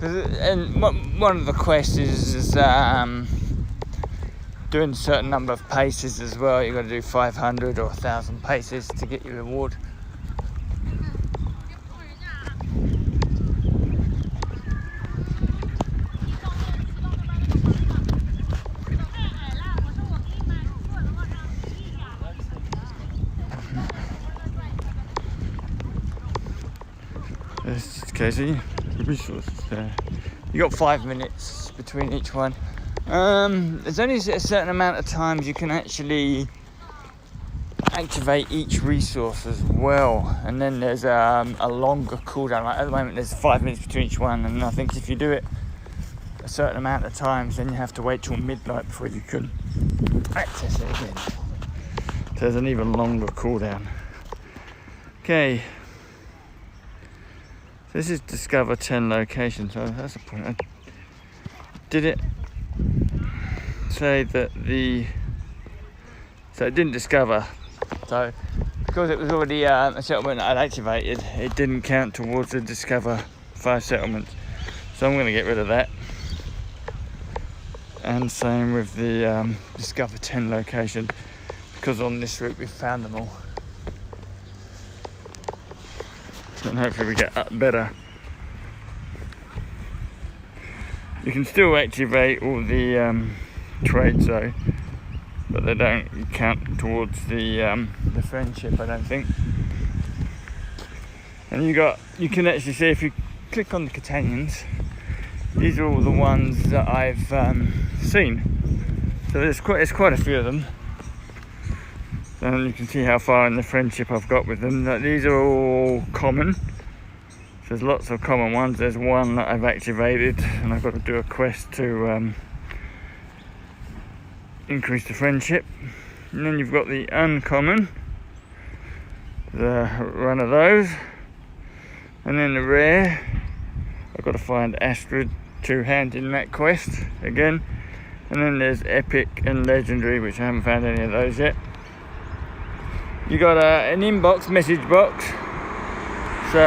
And one of the quests is doing a certain number of paces as well. You've got to do 500 or 1,000 paces to get your reward. This is Casey. Resources there. You got 5 minutes between each one. There's only a certain amount of times you can actually activate each resource as well, and then there's a longer cooldown. Like at the moment there's 5 minutes between each one, and I think if you do it a certain amount of times, then you have to wait till midnight before you can access it again. So there's an even longer cooldown. Okay. So this is discover 10 locations, so that's the point. I did it say that so it didn't discover, so because it was already a settlement I'd activated, it didn't count towards the discover 5 settlements. So I'm going to get rid of that. And same with the discover 10 location, because on this route we've found them all. And hopefully we get better. You can still activate all the trades though, but they don't count towards the friendship, I don't think. And you can actually see, if you click on the Catanians, these are all the ones that I've seen. So there's quite a few of them. And you can see how far in the friendship I've got with them. These are all common. There's lots of common ones. There's one that I've activated, and I've got to do a quest to increase the friendship. And then you've got the uncommon, the run of those. And then the rare, I've got to find Astrid 2-hand in that quest again. And then there's epic and legendary, which I haven't found any of those yet. You got an inbox, message box. So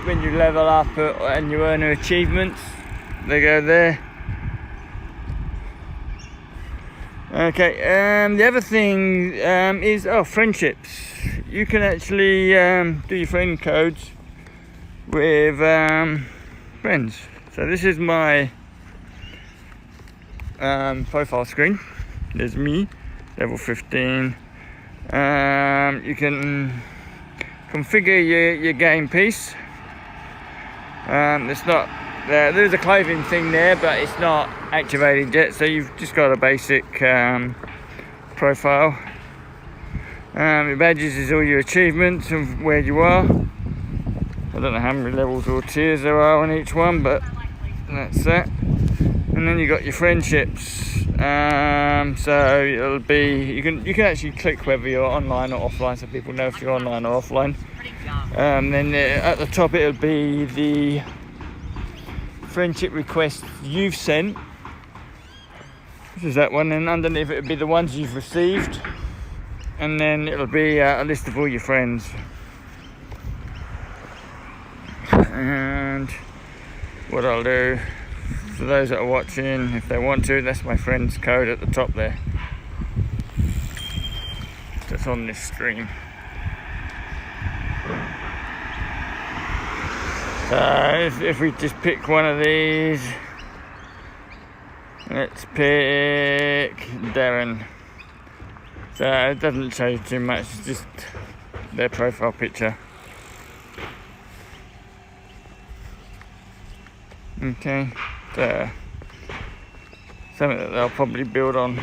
when you level up and you earn achievements, they go there. Okay, the other thing is friendships. You can actually do your friend codes with friends. So this is my profile screen. There's me. Level 15. You can configure your game piece. It's not there's a clothing thing there, but it's not activated yet. So you've just got a basic profile. Your badges is all your achievements and where you are. I don't know how many levels or tiers there are on each one, but that's that. And then you got your friendships. So it'll be, you can actually click whether you're online or offline, so people know if you're online or offline. Then at the top it'll be the friendship request you've sent. This is that one, and underneath it'll be the ones you've received, and then it'll be a list of all your friends. And what I'll do, for those that are watching, if they want to, that's my friend's code at the top there. That's on this stream. So if we just pick one of these, let's pick Darren. So it doesn't show you too much, it's just their profile picture. Okay, so something that they'll probably build on.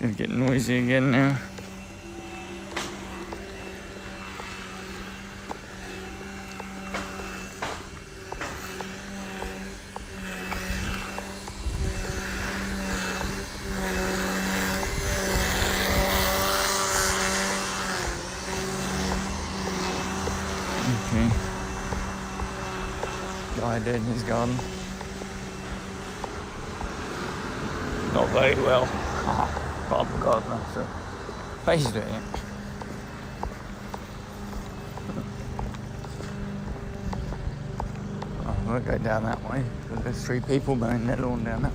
Gonna get noisy again now. Okay. Guy dead in his garden. Not very well. But I'm a gardener, so but he's doing it. I won't go down that way because there's 3 people mowing their lawn down that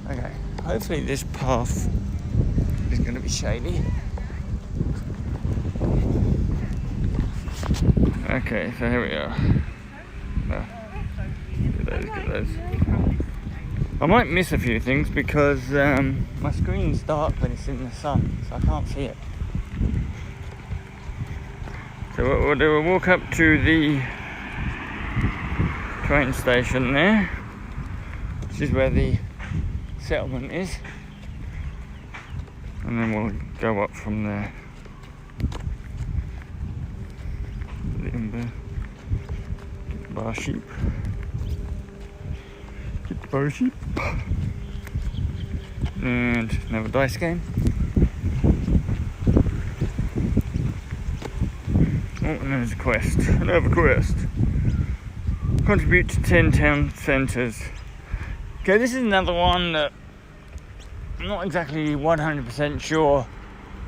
way. Okay, hopefully this path is going to be shady. Okay, so here we are. Look at those. I might miss a few things because my screen's dark when it's in the sun, so I can't see it. So what we'll do, we'll walk up to the train station there, which is where the settlement is, and then we'll go up from there. Bar sheep. Get the bar sheep. And another dice game. Oh, and there's a quest. Another quest. Contribute to 10 town centres. Okay, this is another one that I'm not exactly 100% sure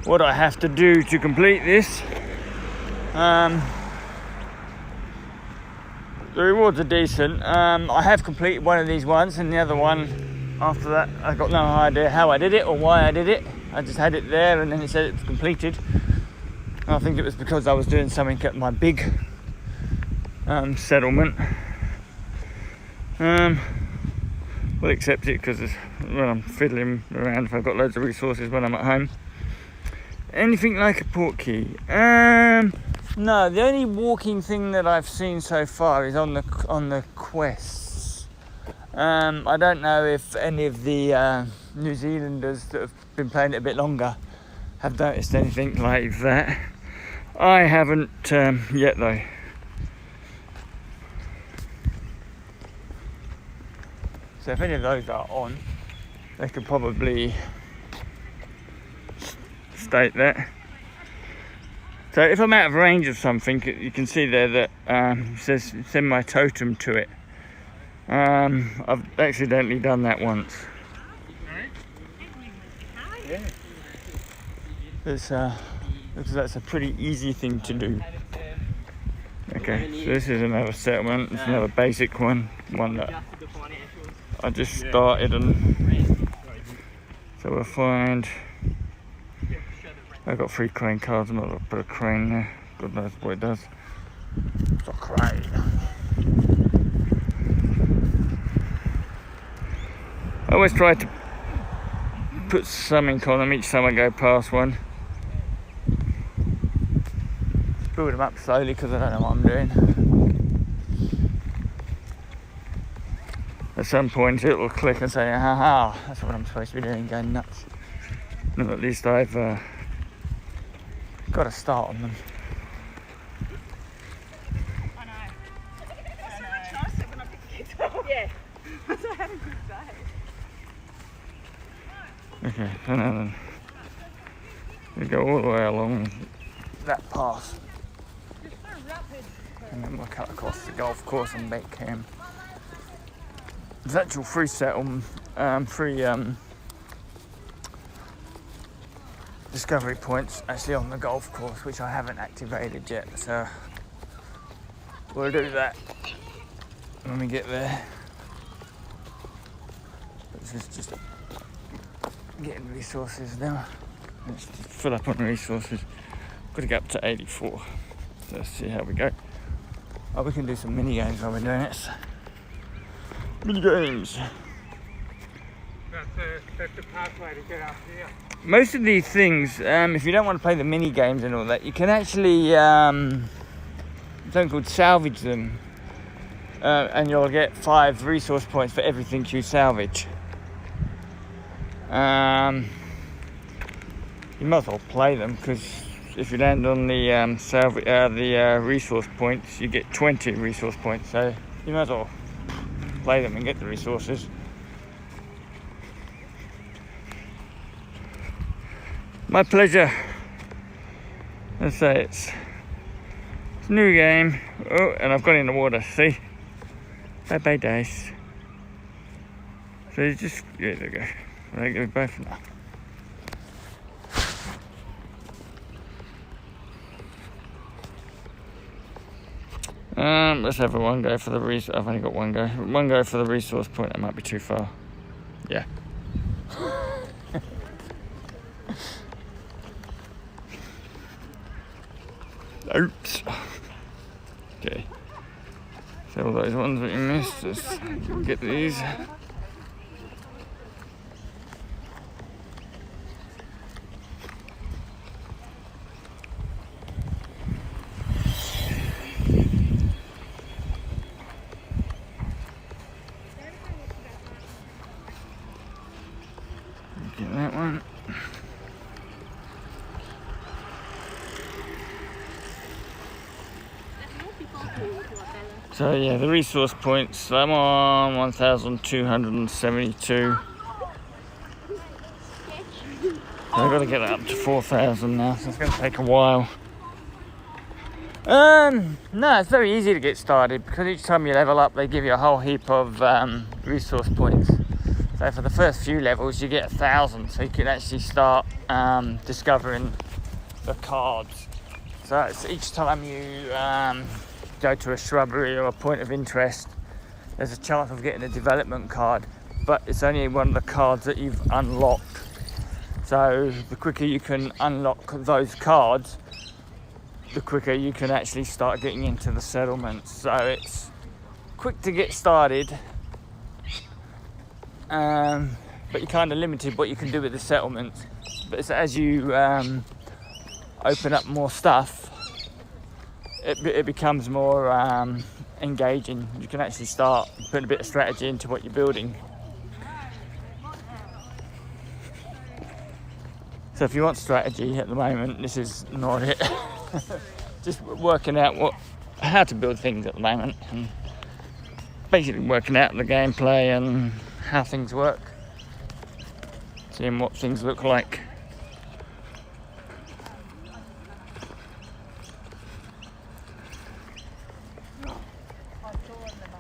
what I have to do to complete this. The rewards are decent. I have completed one of these once, and the other one after that I got no idea how I did it or why I did it. I just had it there and then it said it was completed. I think it was because I was doing something at my big settlement. We'll accept it because when I'm fiddling around, if I've got loads of resources when I'm at home. Anything like a port key? No, the only walking thing that I've seen so far is on the quests. I don't know if any of the New Zealanders that have been playing it a bit longer have noticed anything like that. I haven't yet though. So if any of those are on, they could probably state that. So if I'm out of range of something, you can see there that it says send my totem to it. I've accidentally done that once. Because that's a pretty easy thing to do. Okay, so this is another settlement. It's another basic one that I just started, and so we'll find. I've got 3 crane cards. I'm not going to put a crane there. God knows what it does. It's a crane. I always try to put something on them each time I go past one. Build them up slowly because I don't know what I'm doing. At some point it will click and say, haha, that's what I'm supposed to be doing, going nuts. And at least I've got a start on them. I know. It's so much nicer when I pick the kids up. Yeah. So I had a good day. Okay, so now then we go all the way along. that path. And then we'll cut across the golf course and make him. There's actual free discovery points actually on the golf course, which I haven't activated yet, so we'll do that when we get there. This is just getting resources now. Let's just fill up on resources. Got to get up to 84. So let's see how we go. Oh, we can do some mini games while we're doing it. Mini games. That's the pathway to get up here. Most of these things, if you don't want to play the mini games and all that, you can actually something called salvage them, and you'll get 5 resource points for everything you salvage. You might as well play them, because if you land on the resource points, you get 20 resource points. So you might as well play them and get the resources. My pleasure. Let's say it's a new game. Oh, and I've got in the water. See? Bye bye, dice. So you just, yeah, there we go. Right, go both now. Let's have one go for the resource. I've only got one go. One go for the resource point. That might be too far. Yeah. Oops. Okay. So all those ones that you missed, let's get these. Get that one. So yeah, the resource points, I'm on 1,272. I've got to get that up to 4,000 now, so it's going to take a while. No, it's very easy to get started, because each time you level up they give you a whole heap of resource points. So for the first few levels you get 1,000, so you can actually start discovering the cards. So it's each time you go to a shrubbery or a point of interest, there's a chance of getting a development card, but it's only one of the cards that you've unlocked. So the quicker you can unlock those cards, the quicker you can actually start getting into the settlements. So it's quick to get started, but you're kind of limited what you can do with the settlements. But it's as you open up more stuff, it becomes more engaging. You can actually start putting a bit of strategy into what you're building. So if you want strategy at the moment, this is not it. Just working out how to build things at the moment, and basically working out the gameplay and how things work, seeing what things look like.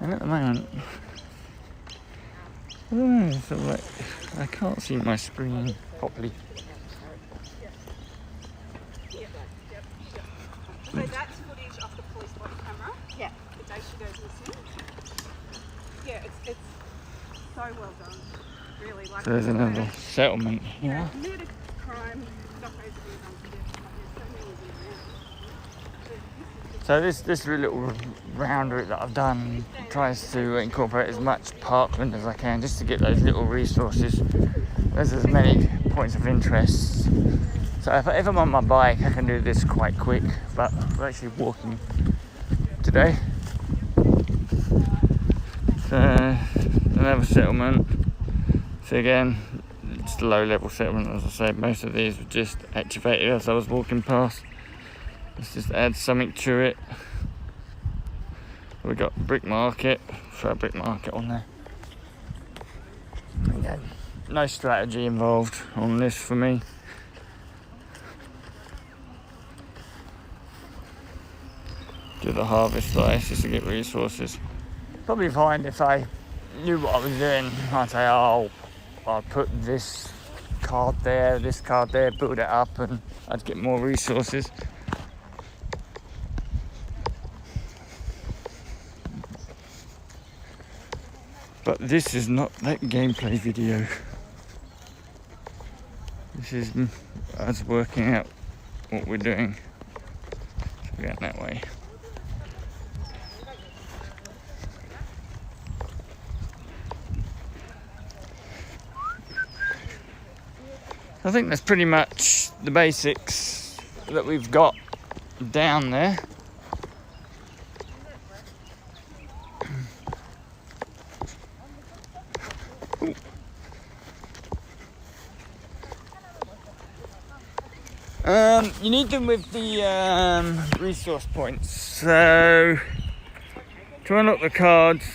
And at the moment, I don't know, sort of like, I can't see my screen properly. So that's footage off the police body camera. Yeah. The day she goes missing. Yeah, it's so well done. Really, like. So there's another settlement here. Murder, crime, stuff goes to be done. So this little round route that I've done tries to incorporate as much parkland as I can, just to get those little resources. There's as many points of interest. So if I'm on my bike, I can do this quite quick, but we're actually walking today. So another settlement. So again, it's a low level settlement, as I said. Most of these were just activated as I was walking past. Let's just add something to it. We got brick market, throw a brick market on there. Again, no strategy involved on this for me. do the harvest life just to get resources. Probably find if I knew what I was doing, I'd say, oh, I'll put this card there, build it up, and I'd get more resources. But this is not that gameplay video. This is us working out what we're doing. So we're going that way. I think that's pretty much the basics that we've got down there. You need them with the resource points. So to unlock the cards,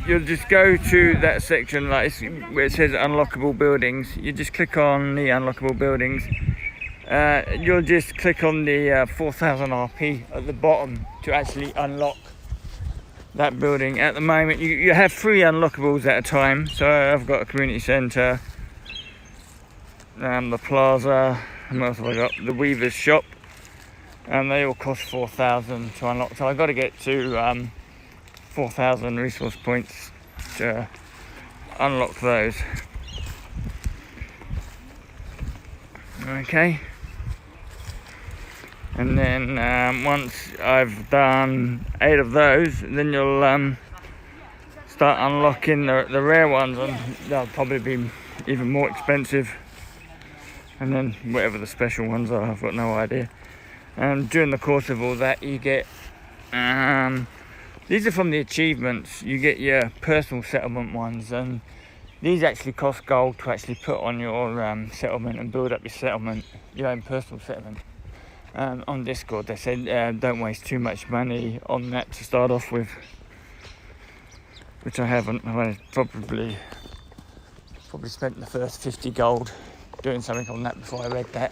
you'll just go to that section like where it says unlockable buildings. You just click on the unlockable buildings. You'll just click on the 4000 RP at the bottom to actually unlock that building. At the moment you have 3 unlockables at a time. So I've got a community centre, the plaza, and what else have I got? The weaver's shop, and they all cost 4,000 to unlock. So I've got to get to 4,000 resource points to unlock those. Okay, and then once I've done 8 of those, then you'll start unlocking the rare ones, and they'll probably be even more expensive. And then whatever the special ones are, I've got no idea. And during the course of all that, you get these are from the achievements. You get your personal settlement ones, and these actually cost gold to actually put on your settlement and build up your settlement, your own personal settlement. On Discord they said don't waste too much money on that to start off with, which I haven't. I've probably spent the first 50 gold doing something on that before I read that.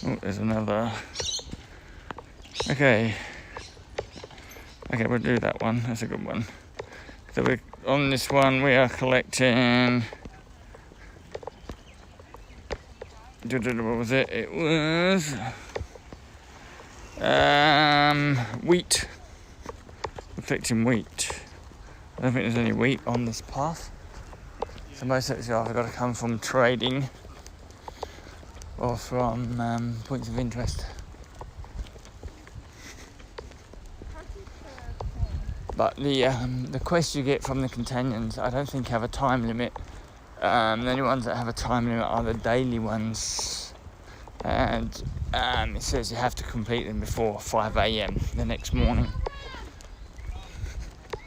Oh, there's another. Okay, we'll do that one. That's a good one. So we're on this one. We are collecting. What was it? It was wheat. We're collecting wheat. I don't think there's any wheat on this path. So most of it's either got to come from trading or from points of interest. But the quests you get from the companions, I don't think have a time limit. The only ones that have a time limit are the daily ones, and it says you have to complete them before 5 a.m. the next morning.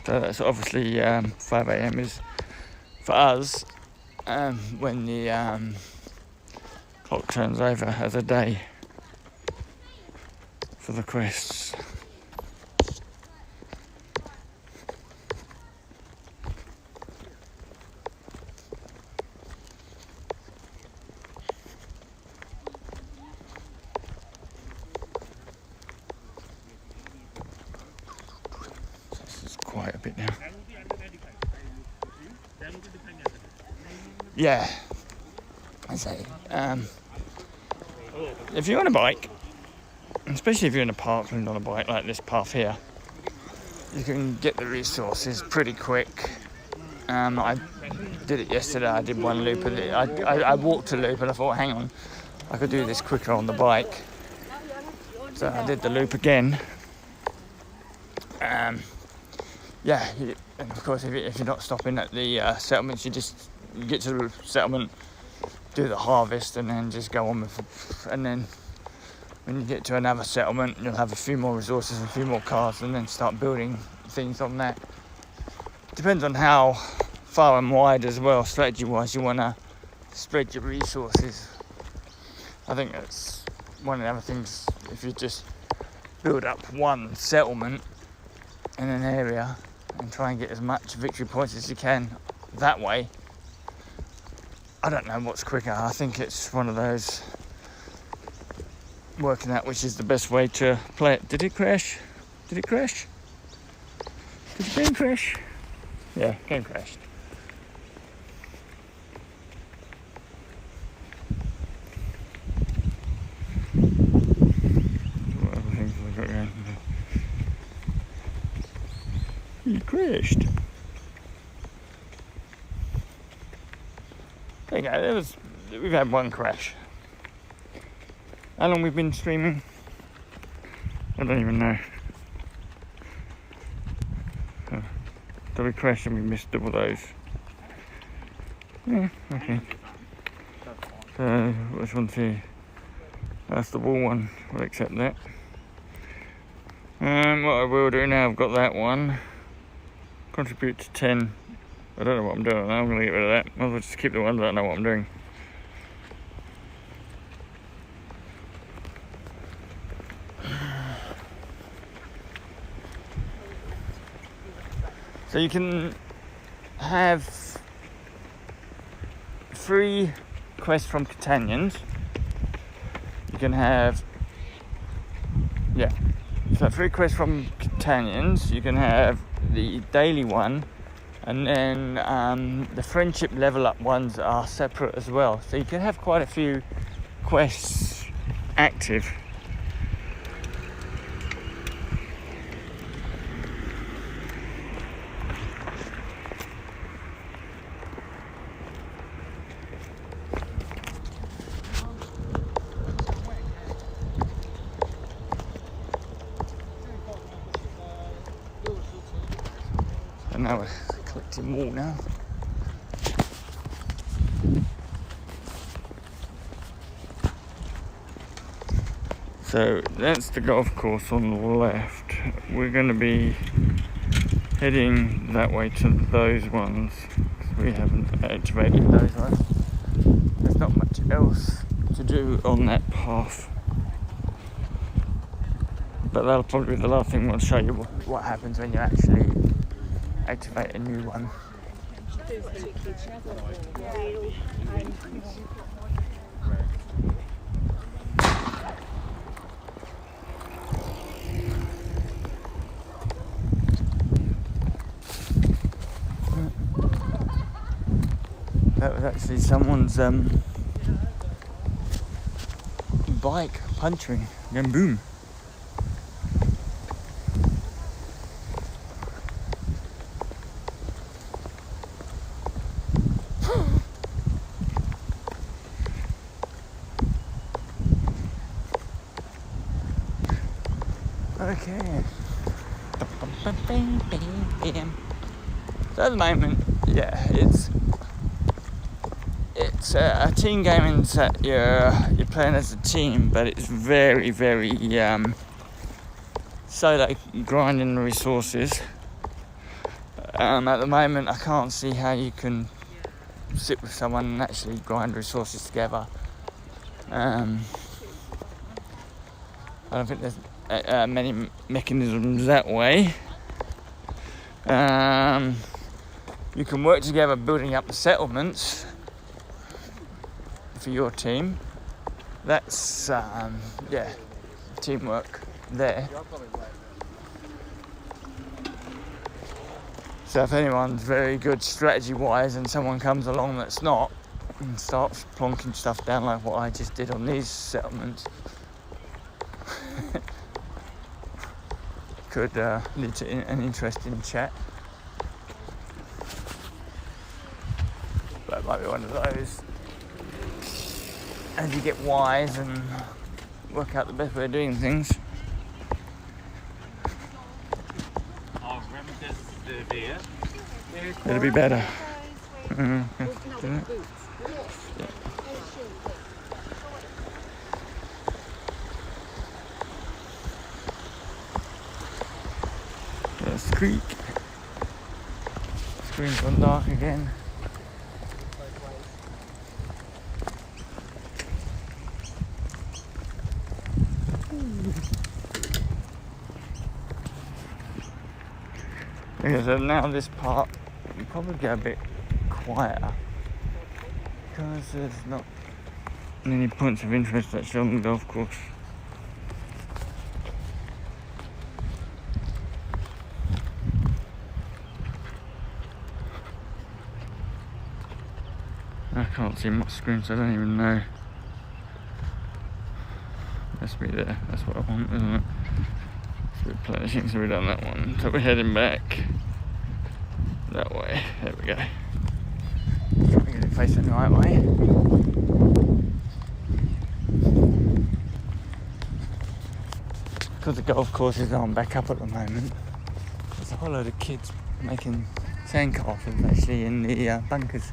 So that's obviously 5 a.m. is for us when the clock turns over as a day for the quests. Quite a bit now. Yeah, I say, if you're on a bike, especially if you're in a parkland on a bike like this path here, you can get the resources pretty quick. I did it yesterday. I did one loop, and I walked a loop, and I thought, hang on, I could do this quicker on the bike. So I did the loop again. Yeah, and of course, if you're not stopping at the settlements, you just get to the settlement, do the harvest, and then just go on with. And then when you get to another settlement, you'll have a few more resources, a few more cards, and then start building things on that. Depends on how far and wide as well, strategy-wise, you want to spread your resources. I think that's one of the other things. If you just build up one settlement in an area and try and get as much victory points as you can that way, I don't know what's quicker. I think it's one of those working out which is the best way to play it. Did it crash? Did it crash? Did the game crash? Yeah, game crashed. What other things have I got going? It crashed. There you go, we've had one crash. How long we've been streaming? I don't even know. So we crashed and we missed double those. Yeah, okay. So, which one's here? That's the wall one, we'll accept that. What I will do now, I've got that one. Contribute to 10. I don't know what I'm doing now, I'm going to get rid of that. Might as well just keep the ones that I know what I'm doing. So you can have 3 quests from Catanians. You can have, yeah, so 3 quests from Catanians. You can have the daily one, and then the friendship level up ones are separate as well. So you can have quite a few quests active. And now we're collecting wool now. So that's the golf course on the left. We're going to be heading that way to those ones. We haven't activated those ones. There's not much else to do on that path. But that'll probably be the last thing we'll show you what happens when you actually activate a new one. That was actually someone's bike puncturing, and boom. Okay. So at the moment, yeah, it's a team game in that you're playing as a team, but it's very, very solo grinding the resources. At the moment, I can't see how you can sit with someone and actually grind resources together. I don't think there's many mechanisms that way. You can work together building up the settlements for your team. That's yeah, teamwork there. So if anyone's very good strategy wise and someone comes along that's not and starts plonking stuff down like what I just did on these settlements, could lead to an interesting chat. But it might be one of those, as you get wise and work out the best way of doing things. Oh, remember the beer? It'll be better. That's the creek. Screen's gone dark again. Okay, so now this part will probably get a bit quieter because there's not many points of interest actually on the golf course. I can't see my screen, so I don't even know. Must be there. That's what I want, isn't it? It's replenishing, so we've done that one. So we're heading back that way. There we go. Try to get it facing the right way. Because the golf courses aren't back up at the moment, there's a whole load of kids making sandcastles actually in the bunkers.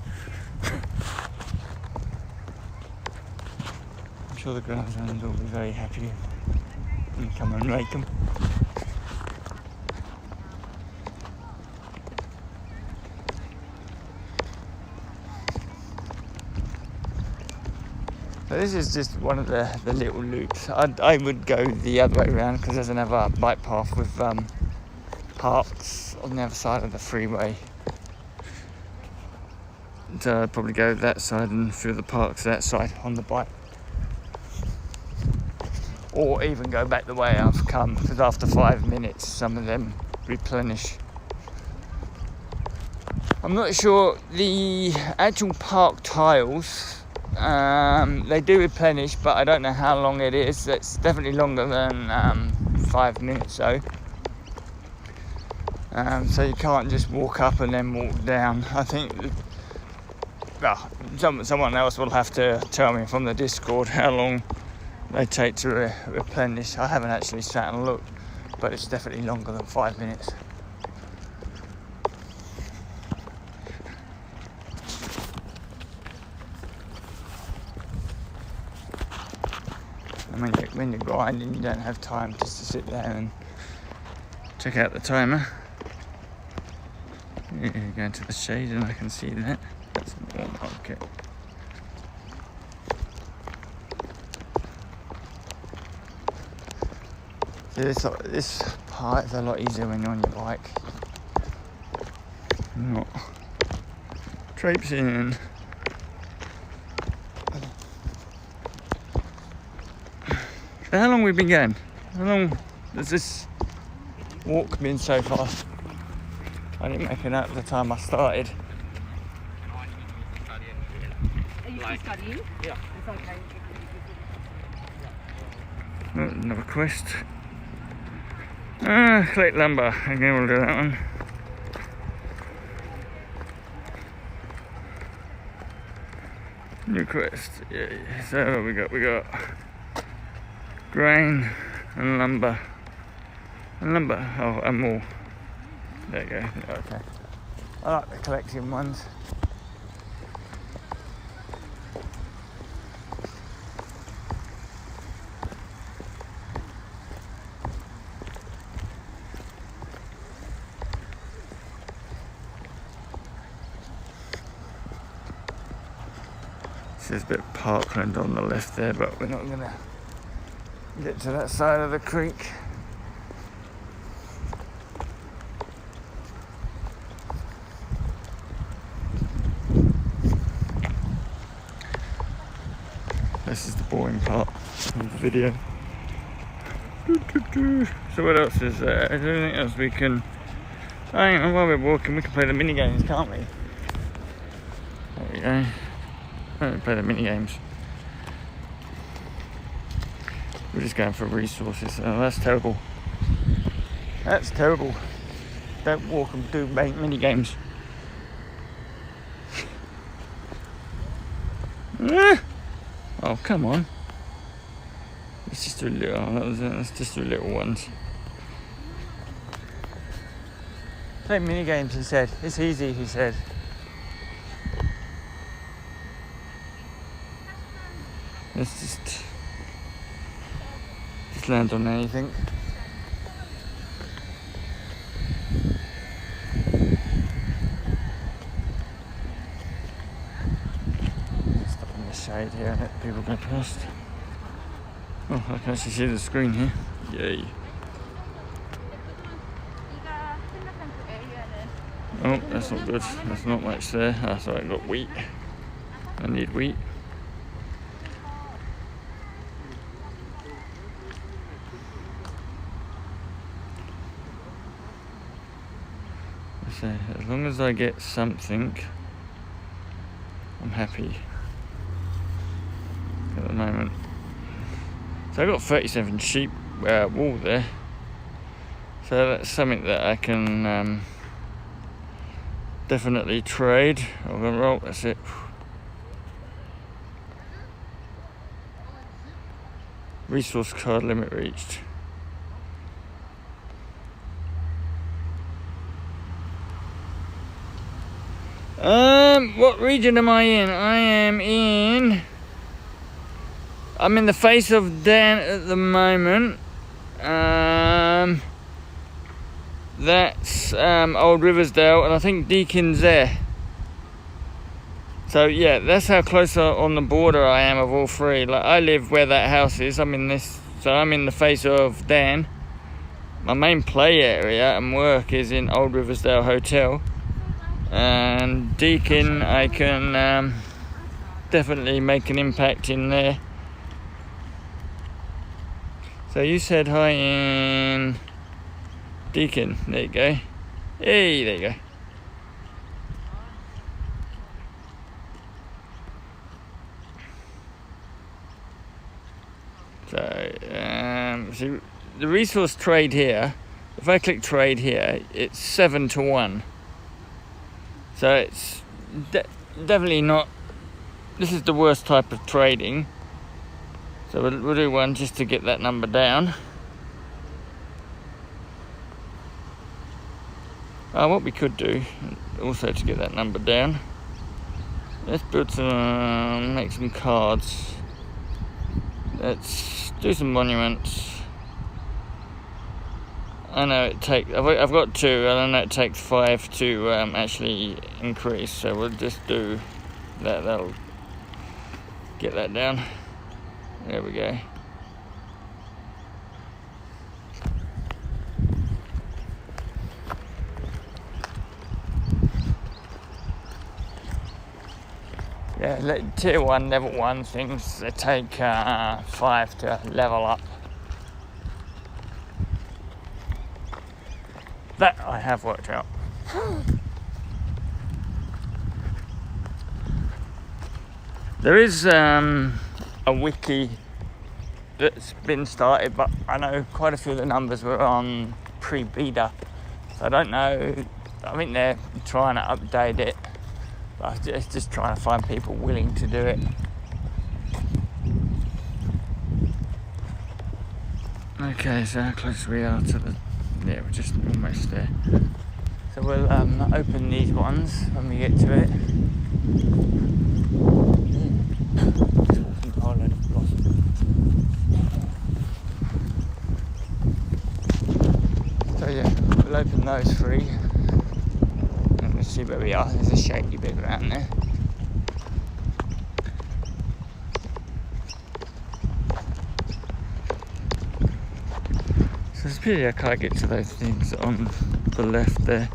I'm sure the groundsman will be very happy when you come and make them. So this is just one of the little loops. I would go the other way around because there's another bike path with parks on the other side of the freeway. So I'd probably go that side and through the parks that side on the bike. Or even go back the way I've come, because after 5 minutes some of them replenish. I'm not sure the actual park tiles, they do replenish, but I don't know how long it is. It's definitely longer than 5 minutes though. So you can't just walk up and then walk down. I think, well, someone else will have to tell me from the Discord how long they take to replenish. I haven't actually sat and looked, but it's definitely longer than 5 minutes. I mean, when you're grinding, you don't have time just to sit there and check out the timer. You go into the shade and I can see that. That's a warm market. This part is a lot easier when you're on your bike. Not traipsing in. So how long have we been going? How long has this walk been so far? I didn't make it out at the time I started. Are you still studying? Yeah. It's okay. Oh, another quest. Collect lumber. Again, we'll do that one. New quest. Yeah. So what we got grain and lumber. Oh, and more. There you go. Okay. I like the collecting ones. There's a bit of parkland on the left there, but we're not going to get to that side of the creek. This is the boring part of the video. So what else is there? Is there anything else we can... Hang on, while we're walking we can play the mini games, can't we? There we go. Play the mini games. We're just going for resources. Oh, that's terrible. That's terrible. Don't walk and do mini games. Oh, come on. It's just a little. That's just the little ones. Play mini games, he said. It's easy, he said. Let's just land on anything. Stop in the shade here and let people go past. Oh, I can actually see the screen here. Yay. Oh, that's not good. There's not much there. That's right, I got wheat. I need wheat. So as long as I get something, I'm happy at the moment. So I've got 37 sheep wool there. So that's something that I can definitely trade. I'm gonna roll, that's it. Resource card limit reached. What region am I in? I'm in the face of Dan at the moment. That's Old Riversdale, and I think Deacon's there. So yeah, that's how close on the border I am of all three. Like, I live where that house is. I'm in this, so I'm in the face of Dan. My main play area and work is in Old Riversdale Hotel, and Deacon I can definitely make an impact in there. So you said hi in Deacon. There you go. Hey, there you go. So, see, the resource trade here, if I click trade here, it's 7-1. So it's definitely not, this is the worst type of trading. So we'll do one just to get that number down. What we could do, also to get that number down, let's build some, make some cards. Let's do some monuments. I know it takes, I've got 2, and I know it takes 5 to actually increase, so we'll just do that, that'll get that down. There we go. Yeah, tier 1, level 1 things, they take 5 to level up. That I have worked out. There is a wiki that's been started, but I know quite a few of the numbers were on pre-beta. So I don't know, I think they're trying to update it. But it's just trying to find people willing to do it. Okay, so how close we are to the... Yeah, we're just almost there. So we'll open these ones when we get to it. So yeah, we'll open those 3. Let's see where we are. There's a shaky bit around there. So it's pity I can't get to those things on the left there,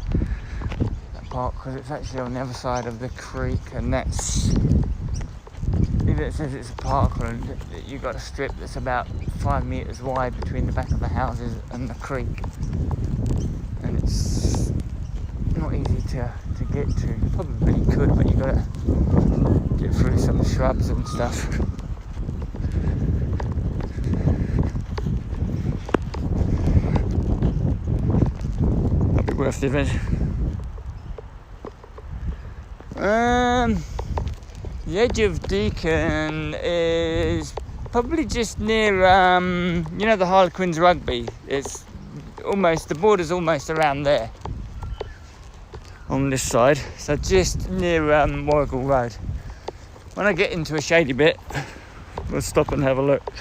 that part, because it's actually on the other side of the creek, and that's, even it says it's a parkland, you've got a strip that's about 5 metres wide between the back of the houses and the creek, and it's not easy to get to. You probably could, but you got to get through some shrubs and stuff. That'd be worth the event. The edge of Deacon is probably just near, you know, the Harlequins rugby. It's almost, the border's almost around there. On this side, so just near Warrigal Road. When I get into a shady bit, we'll stop and have a look.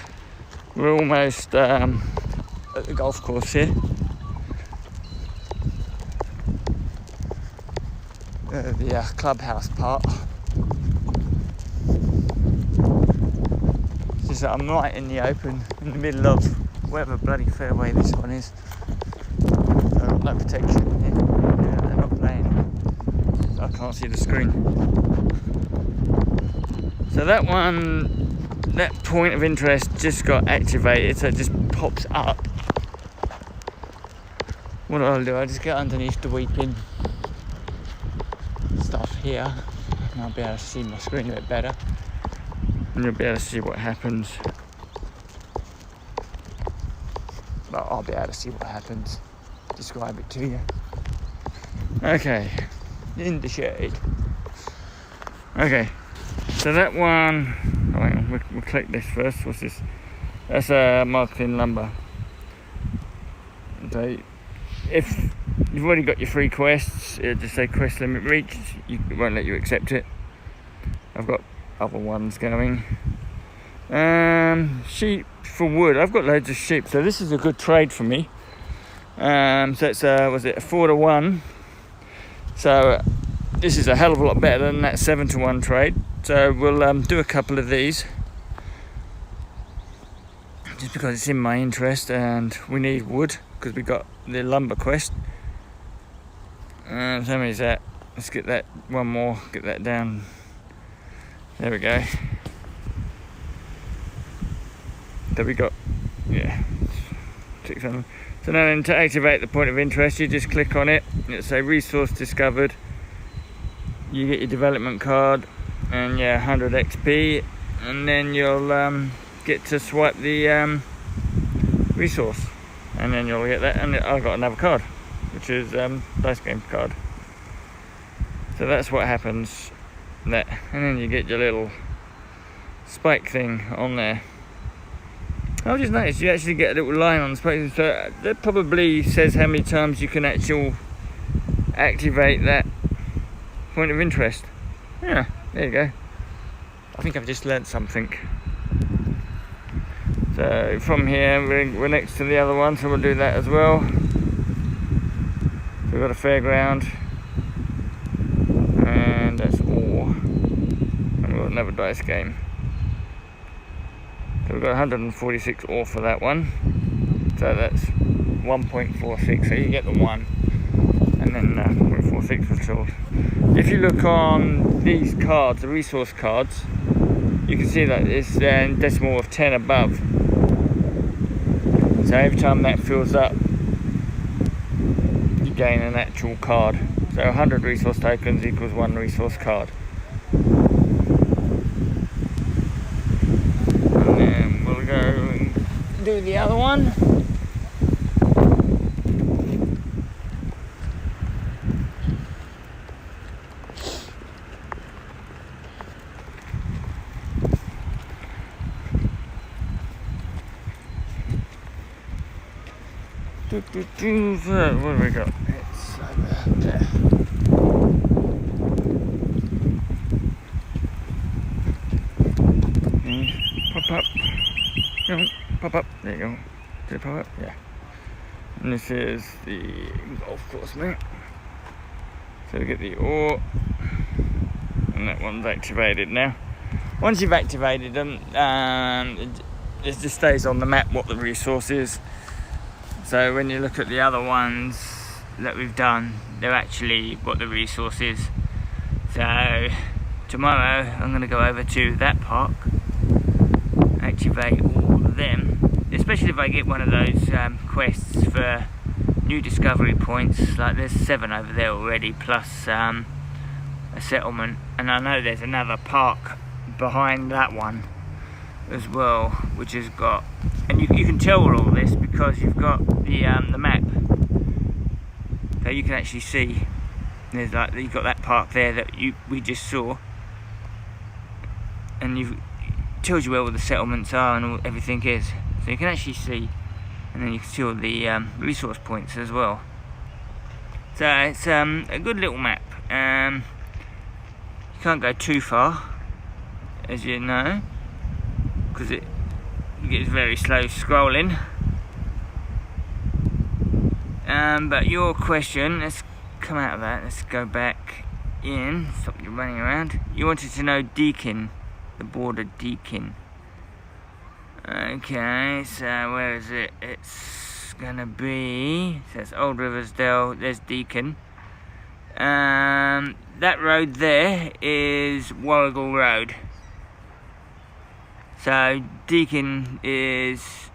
We're almost at the golf course here. The clubhouse part. It's just that I'm right in the open, in the middle of whatever bloody fairway this one is. So no protection here. They're not playing. I can't see the screen. So that one, that point of interest just got activated, so it just pops up. What I'll do, I'll just get underneath the weeping stuff here. and I'll be able to see my screen a bit better, and you'll be able to see what happens. Well, I'll be able to see what happens. Describe it to you. Okay, in the shade. Okay, so that one. Oh, hang on, we'll click this first. What's this? That's marketing lumber. So, if you've already got your free quests, it'll just say quest limit reached. It won't let you accept it. I've got other ones going. Sheep for wood. I've got loads of sheep, so this is a good trade for me. So it's was it a 4-to-1? So this is a hell of a lot better than that 7-to-1 trade. So we'll do a couple of these, just because it's in my interest, and we need wood because we got the lumber quest. So how many is that? Let's get that one more. Get that down. There we go. So we got, yeah, 600. So now then, to activate the point of interest, you just click on it. It'll say resource discovered. You get your development card and 100 XP, and then you'll get to swipe the resource, and then you'll get that. And I've got another card, which is dice game card. So that's what happens. That, and then you get your little spike thing on there. I just noticed you actually get a little line on the spike, so that probably says how many times you can actually activate that point of interest. Yeah, there you go. I think I've just learnt something. So from here we're next to the other one, so we'll do that as well. So we've got a fairground, and that's ore, and we've got another dice game. So we've got 146 ore for that one, so that's 1.46, so you get the 1, and then 0.46 was sold. If you look on these cards, the resource cards, you can see that it's in decimal of 10 above. So every time that fills up, you gain an actual card. So 100 resource tokens equals 1 resource card. And then we'll go and do the other one. What have we got? It's over there. And pop up. Come on, pop up. There you go. Did it pop up? Yeah. And this is the golf course, mate. So we get the ore, and that one's activated now. Once you've activated them, it just stays on the map what the resource is. So when you look at the other ones that we've done, they're actually what the resource is. So tomorrow I'm going to go over to that park, activate all of them, especially if I get one of those quests for new discovery points. Like there's 7 over there already, plus a settlement, and I know there's another park behind that one as well, which has got, and you can tell all this because you've got the map, so you can actually see there's like, you've got that park there that we just saw, and it tells you where all the settlements are and everything is, so you can actually see, and then you can see all the resource points as well. So it's a good little map. You can't go too far, as you know, because it gets very slow scrolling. But your question, let's come out of that, let's go back in, stop you running around. You wanted to know Deakin, the border Deakin. Okay, so where is it? It's gonna be, so it's Old Riversdale, there's Deakin. That road there is Warrigal Road. So Deakin is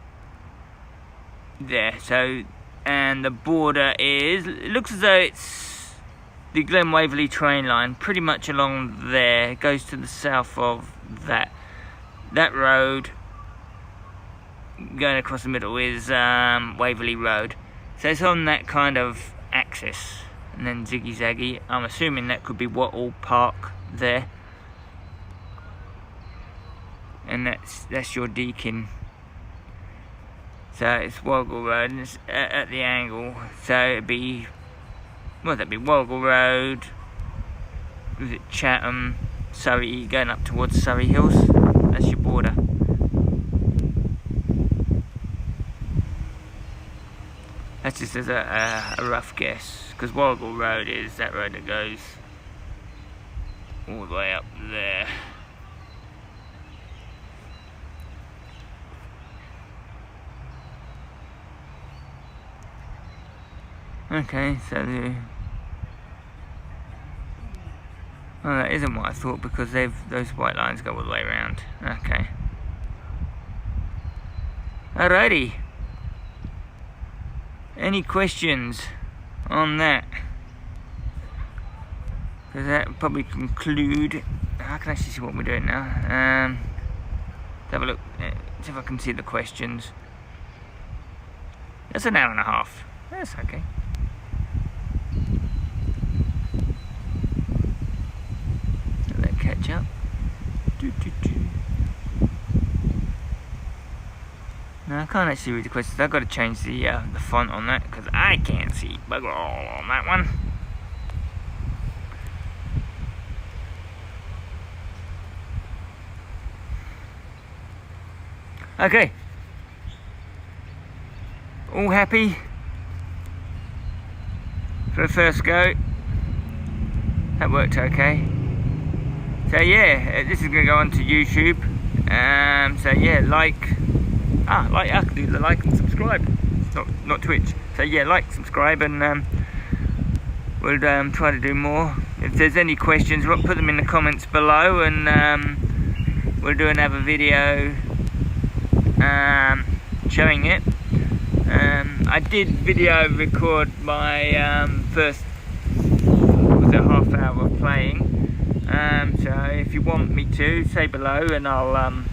there. So, and the border is, it looks as though it's the Glen Waverley train line, pretty much along there. It goes to the south of that road. Going across the middle is Waverley Road. So it's on that kind of axis. And then Ziggy Zaggy. I'm assuming that could be Wattle Park there. And that's your Deakin. So it's Woggle Road, and it's at the angle. So it'd be, well, that'd be Woggle Road. Was it Chatham, Surrey, going up towards Surrey Hills? That's your border. That's just as a rough guess, because Woggle Road is that road that goes all the way up there. Okay, so well, that isn't what I thought, because those white lines go all the way around. Okay. Alrighty. Any questions on that? Because that will probably conclude. I can actually see what we're doing now. Let's have a look. See if I can see the questions. That's an hour and a half. That's okay. Catch up. No, I can't actually read the questions. I've got to change the font on that, because I can't see bugger all on that one. Okay. All happy for the first go. That worked okay. So yeah, this is going to go onto YouTube. So yeah, I can do the like and subscribe. Not Twitch. So yeah, like, subscribe, and we'll try to do more. If there's any questions, put them in the comments below, and we'll do another video showing it. I did video record my first half hour of playing. So if you want me to, say below, and I'll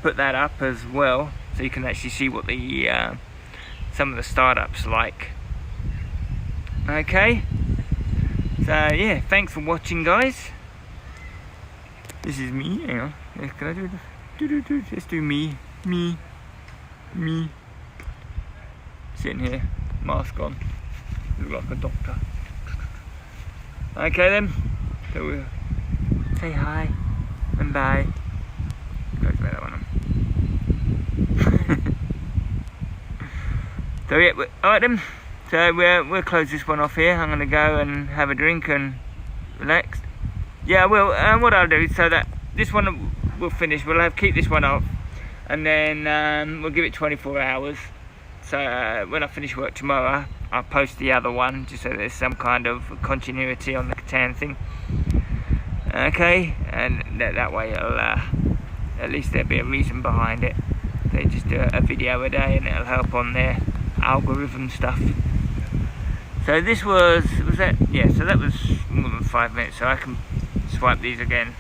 put that up as well, so you can actually see what the some of the startups like. Okay, so yeah, thanks for watching, guys. This is me. Hang on, can I do this? Let's do me, sitting here, mask on, look like a doctor. Okay then, so we'll say hi and bye. Go to that one. So yeah, alright then. So we'll close this one off here. I'm gonna go and have a drink and relax. Yeah, I will. What I'll do, so that this one will finish. We'll keep this one off, and then we'll give it 24 hours. So when I finish work tomorrow, I'll post the other one, just so there's some kind of continuity on the Catan thing. Okay, and that way it'll, at least there'll be a reason behind it. They just do a video a day, and it'll help on their algorithm stuff. So this was that? Yeah, so that was more than 5 minutes, so I can swipe these again.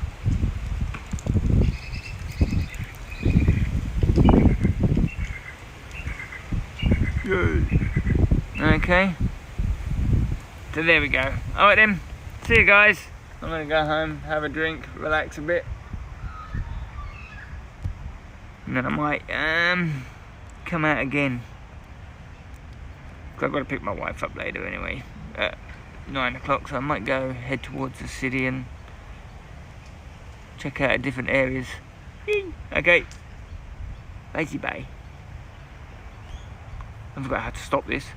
Okay, so there we go. Alright then, see you guys. I'm gonna go home, have a drink, relax a bit, and then I might come out again, because I've got to pick my wife up later anyway at 9 o'clock, so I might go head towards the city and check out different areas. Okay, lazy bye. I forgot how to stop this.